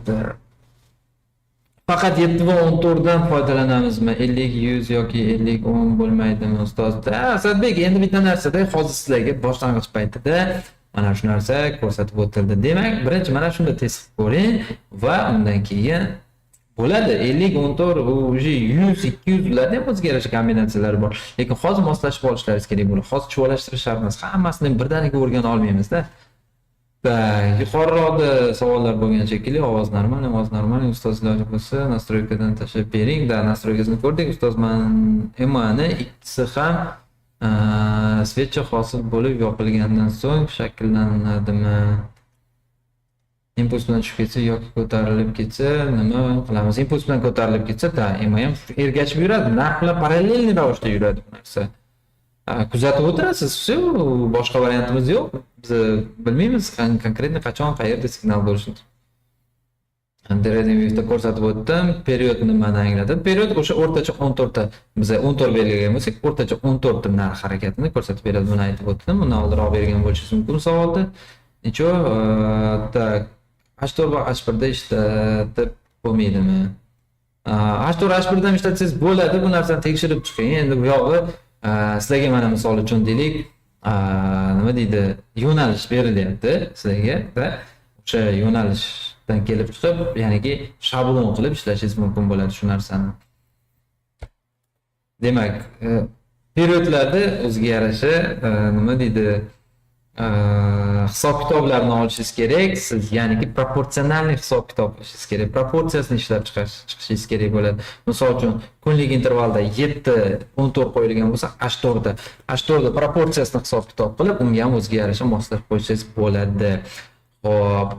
Faqat 7 va 14 dan foydalanamizmi? 50, 100 yoki 50, 10 bo'lmaydimi, ustoz? Asadbek, endi bitta narsada hozir sizlarga boshlang'ich paytida mana shu narsa ko'rsatib o'tildi. Demak, birinchi mana shunda test ko'ring va undan keyin bo'ladi. 50, 14, o'zi 100, 200 ularda ham o'ziga yarasha kombinatsiyalar bor. Lekin hozir moslashib olishlaringiz kerak bo'ladi. Hozir chuvalashtirish shart emas. Hammasini birdaniga o'rgana olmaymiz-da. Yuqoriroqda savollar bo'lgan shekilli, ovoz normal, ustoz iloji bo'lsa, nastroykadan tashlab bering. Nastroykasini ko'rdik. Ustoz, EMAni ikkisi ham svechcha hosil bo'lib yopilgandan so'ng shakllanadimi? Impuls bilan tushib ketsa yoki ko'tarilib ketsa nima qilamiz? Impuls bilan ko'tarilib ketsa, EMA ham ergashib yuradi, narx bilan parallelniy ravishda yuradi bu narsa. Kuzatib o'tirasiz, boshqa variantimiz yo'q. Biz bilmaymiz konkretni qachon, qayerda signal bo'lishini. Tradingda ko'rsatib o'tdim, period nimani anglatadi? Period o'sha o'rtacha 14 ta, biz 14 belgilagan bo'lsak, o'rtacha 14 ta narx harakatini ko'rsatib beradi. Buni aytib o'tdim. Bundan oldinroq bergan bo'lishingiz mumkin savolda. Necho? Tak, H4 va H1 da ishlatib bo'lmaydimi? H4, H1 dan ishlatsangiz bo'ladi. Bu narsani tekshirib chiqing. Endi bu yog'i sizlarga mana misol uchun deylik, nima deydi, yo'nalish berilyapti sizlarga va o'sha yo'nalishdan kelib chiqib, ya'niki shablon qilib ishlashingiz mumkin bo'ladi shu narsani. Demak, periodlarda o'ziga yarasha nima deydi, hisob-kitoblarni olishingiz kerak. Siz ya'niki proporsionalniy hisob-kitob qilishingiz kerak. Proportsiyasini ishlab chiqishingiz kerak bo'ladi. Misol uchun, kunlik intervalda 7-14 qo'yilgan bo'lsa, H4da proportsiyasini hisob-kitob qilib, unga ham o'ziga yarasha moslab qo'yishingiz bo'ladi. Xo'p,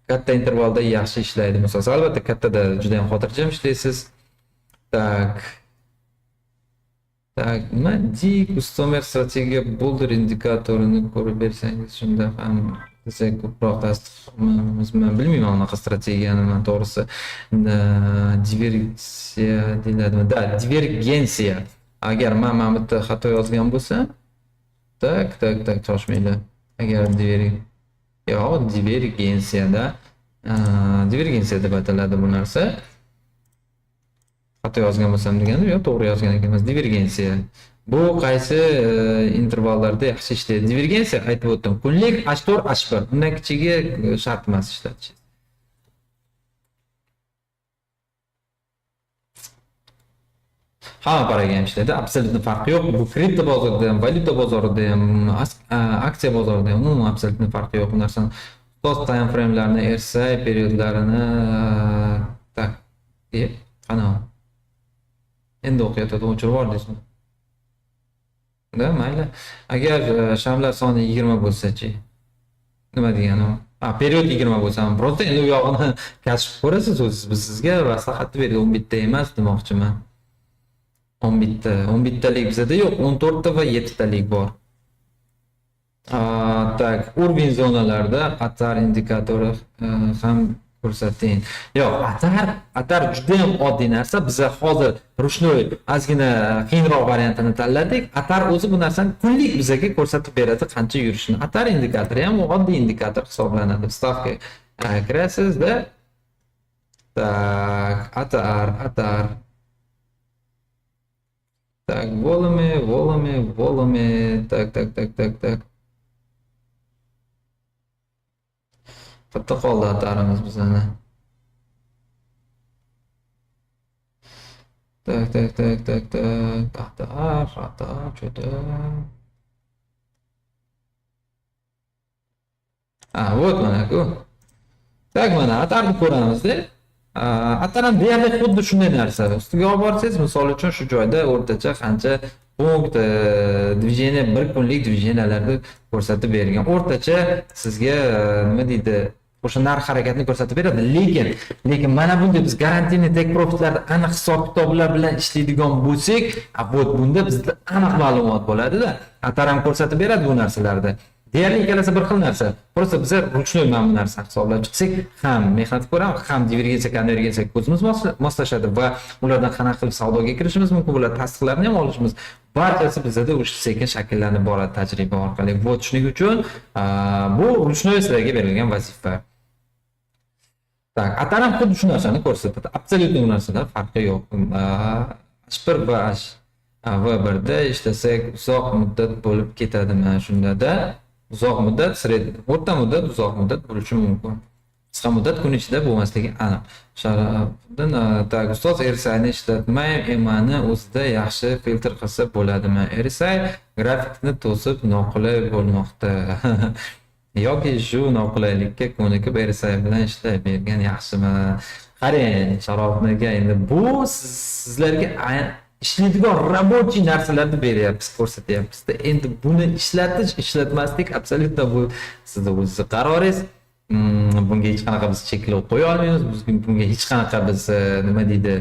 katta intervalda yaxshi ishlaydi. Masalan, albatta kattada juda ham xotirjam ishlaysiz. Tak, nima? Customer strategiya bolder indikatorini ko'rib bersangiz, shunda ham siz ko'proq tasdiqlamizmi? Bilmayman unaqa strategiyani, men to'g'risi. Divergensiya deyladimi? Divergensiya. Agar men bu yerda xato yozgan bo'lsa, tak, shoshmanglar. Agar divergensiya deb ataladi bu narsa. Xato yozgan bo'lsam deganim, yo'q, to'g'ri yozgan ekanmiz. Divergensiya. Bu qaysi intervallarda yaxshi ishlaydi? Divergensiya aytib o'tdim. Kunlik H4, H1. Undan kichigi shart emas ishlatish. Hamma paraga ham ishlaydi. Absolyutni farqi yo'q. Bu kripto bozorida ham, valyuta bozorida ham, aksiya bozorida ham umuman absolyutni farqi yo'q bu narsani. Ustoz time frame'larni, RSI periodlarini tak, qana. Endi o'qiyotadi, o'chirib yubordingizmi? Mayli. Agar shamlar soni 20 bo'lsa-chi? Nima deganim? Period 20 bo'lsa ham просто endi u yog'ini kashf ko'rasiz o'zingiz. Biz sizga maslahat berdik, 11 ta emas demoqchiman. 11 ta, 11 talik bizda yo'q, 14 ta va 7 talik bor. Tak, urbin zonalarda atar indikatori ham ko'rsating. Yo'q, atar juda ham oddiy narsa. Biz hozir rushnoy ozgina qiyinroq variantini tanladik. Atar o'zi bu narsani kunlik bizga ko'rsatib beradi, qancha yurishini. Atar indikatori ham oddiy indikator hisoblanadi. Stavka kirasizda. Tak, atar. Tak, volume. Tak. Qayerda qoldi atarimiz bizani? Tak. Atar, juda. Вот mana-ku. Tak, mana atarni ko'ramizda. Atar ham deyarli xuddi shunday narsa. Ustiga olib borsangiz, misol uchun shu joyda o'rtacha qancha punkt движение, bir kunlik движенияларni ko'rsatib bergan. O'rtacha sizga nima deydi? O'sha narx harakatni ko'rsatib beradi, lekin mana bunda biz garantiyni take profitlarni aniq hisob-kitoblar bilan ishlaydigan bo'lsak, bunda bizda aniq ma'lumot bo'ladi-da. Atar ham ko'rsatib beradi bu narsalarda. Deyarli ikkalasi bir xil narsa. Просто biz ruchnoy mana bu narsani hisoblab chiqsak, ham mehnat ko'ramiz, ham divergensiya, konvergensiya ko'zimiz moslashadi va ulardan qanaqa qilib savdoga kirishimiz mumkin bo'ladi, tasdiqlarni ham olishimiz. Barchasi bizda o'sha sekin shakllanib boradi tajriba orqali. Вот shuning uchun bu ruchnoy sizlarga berilgan vazifa. Tak, atar ham xuddi shu narsani ko'rsatadi. Absolyutni bu narsada farqi yo'q. H1 va V1da ishlasak uzoq muddat bo'lib ketadimi? Shunda-da uzoq muddat, o'rta muddat, uzoq muddat bo'lishi mumkin. Qisqa muddat kun ichida bo'lmasligi aniq. Sharafdan tak, ustoz RSI'ni ishlatmay, EMA'ni o'zida yaxshi filtr qilsa bo'ladimi? RSI grafikni to'sib noqulay bo'lmoqda. Yoki shu noqulaylikka ko'nikib RSI bilan ishlay bergan yaxshimi? Qarang, Sharofniga endi bu sizlarga ishlaydigan rabochiy narsalarni beryapmiz, ko'rsatyapmiz-da. Endi buni ishlatish, ishlatmaslik absolyutno bu sizning o'zingiz qaroringiz. Bunga hech qanaqa biz cheklov qo'ya olmaymiz. Bunga hech qanaqa biz nima deydi,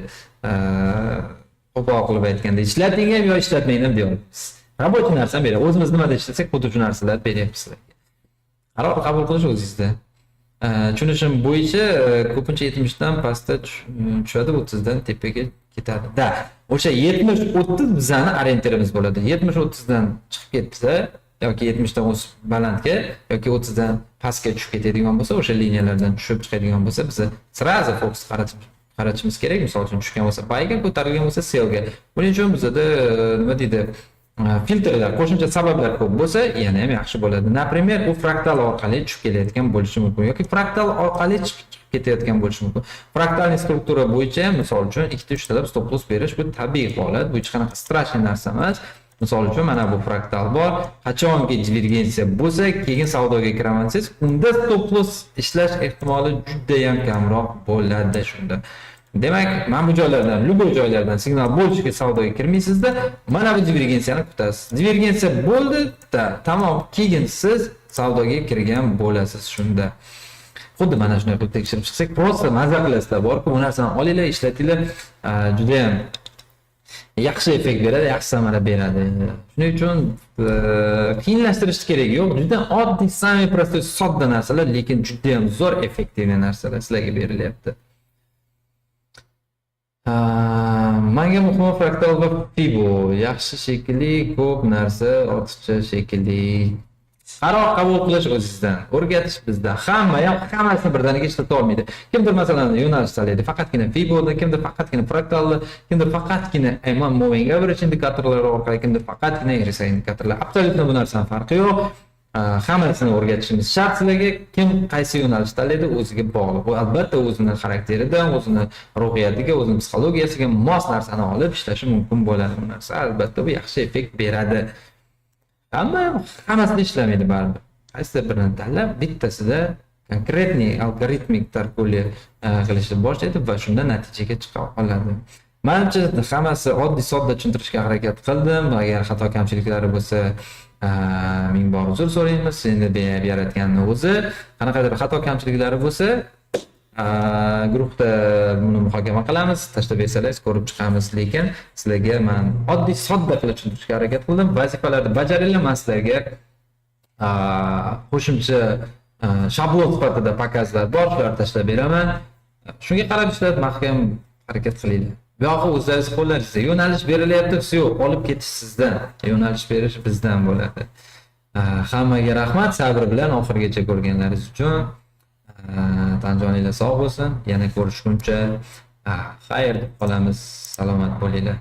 qo'pol qilib aytganda ishlating ham yo ishlatmang ham deyapmiz. Rabochiy narsani beramiz. O'zimiz nimada ishlasak, xuddi shu narsalarni beryapmiz sizlarga. Qaror qabul qilish o'zingizda. Tushunishim bo'yicha ko'pincha 70 dan pastga tushadi, 30 dan tepaga ketadi. Da, o'sha 70-30 bizani orientirimiz bo'ladi. 70-30 dan chiqib ketsa yoki 70 dan o'sib balandga yoki 30 dan pastga tushib ketadigan bo'lsa, o'sha liniyalardan tushib chiqadigan bo'lsa, biz srazi fokus qaratishimiz kerak. Misol uchun tushgan bo'lsa buyga, ko'tarilgan bo'lsa sellga. Buning uchun bizda nima deydi? Filtrlar, qo'shimcha sabablar ko'p bo'lsa, yana ham yaxshi bo'ladi. Например, u fraktal orqali tushib kelayotgan bo'lishi mumkin yoki fraktal orqali chiqib ketayotgan bo'lishi mumkin. Fraktalning struktura bo'yicha, misol uchun 2-3 talab stop loss berish bu tabiiy holat, bu hech qanaqa strashniy narsa emas. Misol uchun mana bu fraktal bor. Qachonki divergensiya bo'lsa, keyin savdoga kiraman desangiz, unda stop loss ishlash ehtimoli juda ham kamroq bo'ladi shunda. Demak, mana bu joylardan, любой joylardan signal bo'lishiga savdoga kirmaysizda, mana bu divergensiyani kutasiz. Divergensiya bo'ldi, tamom, keyin siz savdoga kirgan bo'lasiz shunda. Xuddi mana shunday qilib tekshirib chiqsak, просто maza qilasizlar, borku bu narsani olinglar, ishlatinglar, juda ham yaxshi effekt beradi, yaxshi samara beradi. Shuning uchun qiyinlashtirish kerak yo'q. Juda oddiy, samimiy, prostoy, sodda narsalar, lekin juda ham zo'r effektivni narsalar sizlarga berilyapti. Menga muhim fraktal va Fibo. Yaxshi shekilli, ko'p narsa ortiqcha shekilli. Qaror qabul qilish o'zingizdan, o'rgatish bizda. Hammasini birdaniga ishlata olmaydi. Kimdir masalan yo'nalish tanlaydi, faqatgina Fiboni, kimdir faqatgina fraktalni, kimdir faqatgina EMA moving average indikatorlari orqali, kimdir faqatgina RSI indikatorlar. Absolyutno bu narsaning farqi yo'q. Hammasini o'rgatishimiz shart sizlarga. Kim qaysi yo'nalish tanlaydi o'ziga bog'liq. Bu albatta o'zining xarakteridan, o'zining ruhiyatiga, o'zining psixologiyasiga mos narsani olib ishlashi mumkin bo'ladi bu narsa. Albatta bu yaxshi effekt beradi. Hammasini ishlamaydi baribir. Qaysi birini tanlab, bittasida konkretniy algoritmik tarkuli qilishni boshlaydi va shunda natijaga chiqa oladi. Menimcha hammasi oddiy sodda tushuntirishga harakat qildim. Agar xato kamchiliklari bo'lsa, ming bor uzr so'raymiz. Endi yaratganning o'zi qanaqadir xato kamchiliklari bo'lsa, guruhda buni muhokama qilamiz, tashlab bersangiz ko'rib chiqamiz. Lekin sizlarga men oddiy sodda qilib tushuntirishga harakat qildim. Vazifalarni bajaringlar, men sizlarga qo'shimcha shablon sifatida pakazlar bor, shularni tashlab beraman. Shunga qarab ishlab mahkam harakat qilinglar. Bu yoqqa o'zingiz qo'llaringizda yo'nalish berilyapti, yo'q, olib ketish sizdan. Yo'nalish berish bizdan bo'ladi. Hammaga rahmat, sabr bilan oxirigacha ko'rganlaringiz uchun. Tan joninglar sog' bo'lsin. Yana ko'rishguncha xayr deb qolamiz. Salomat bo'linglar.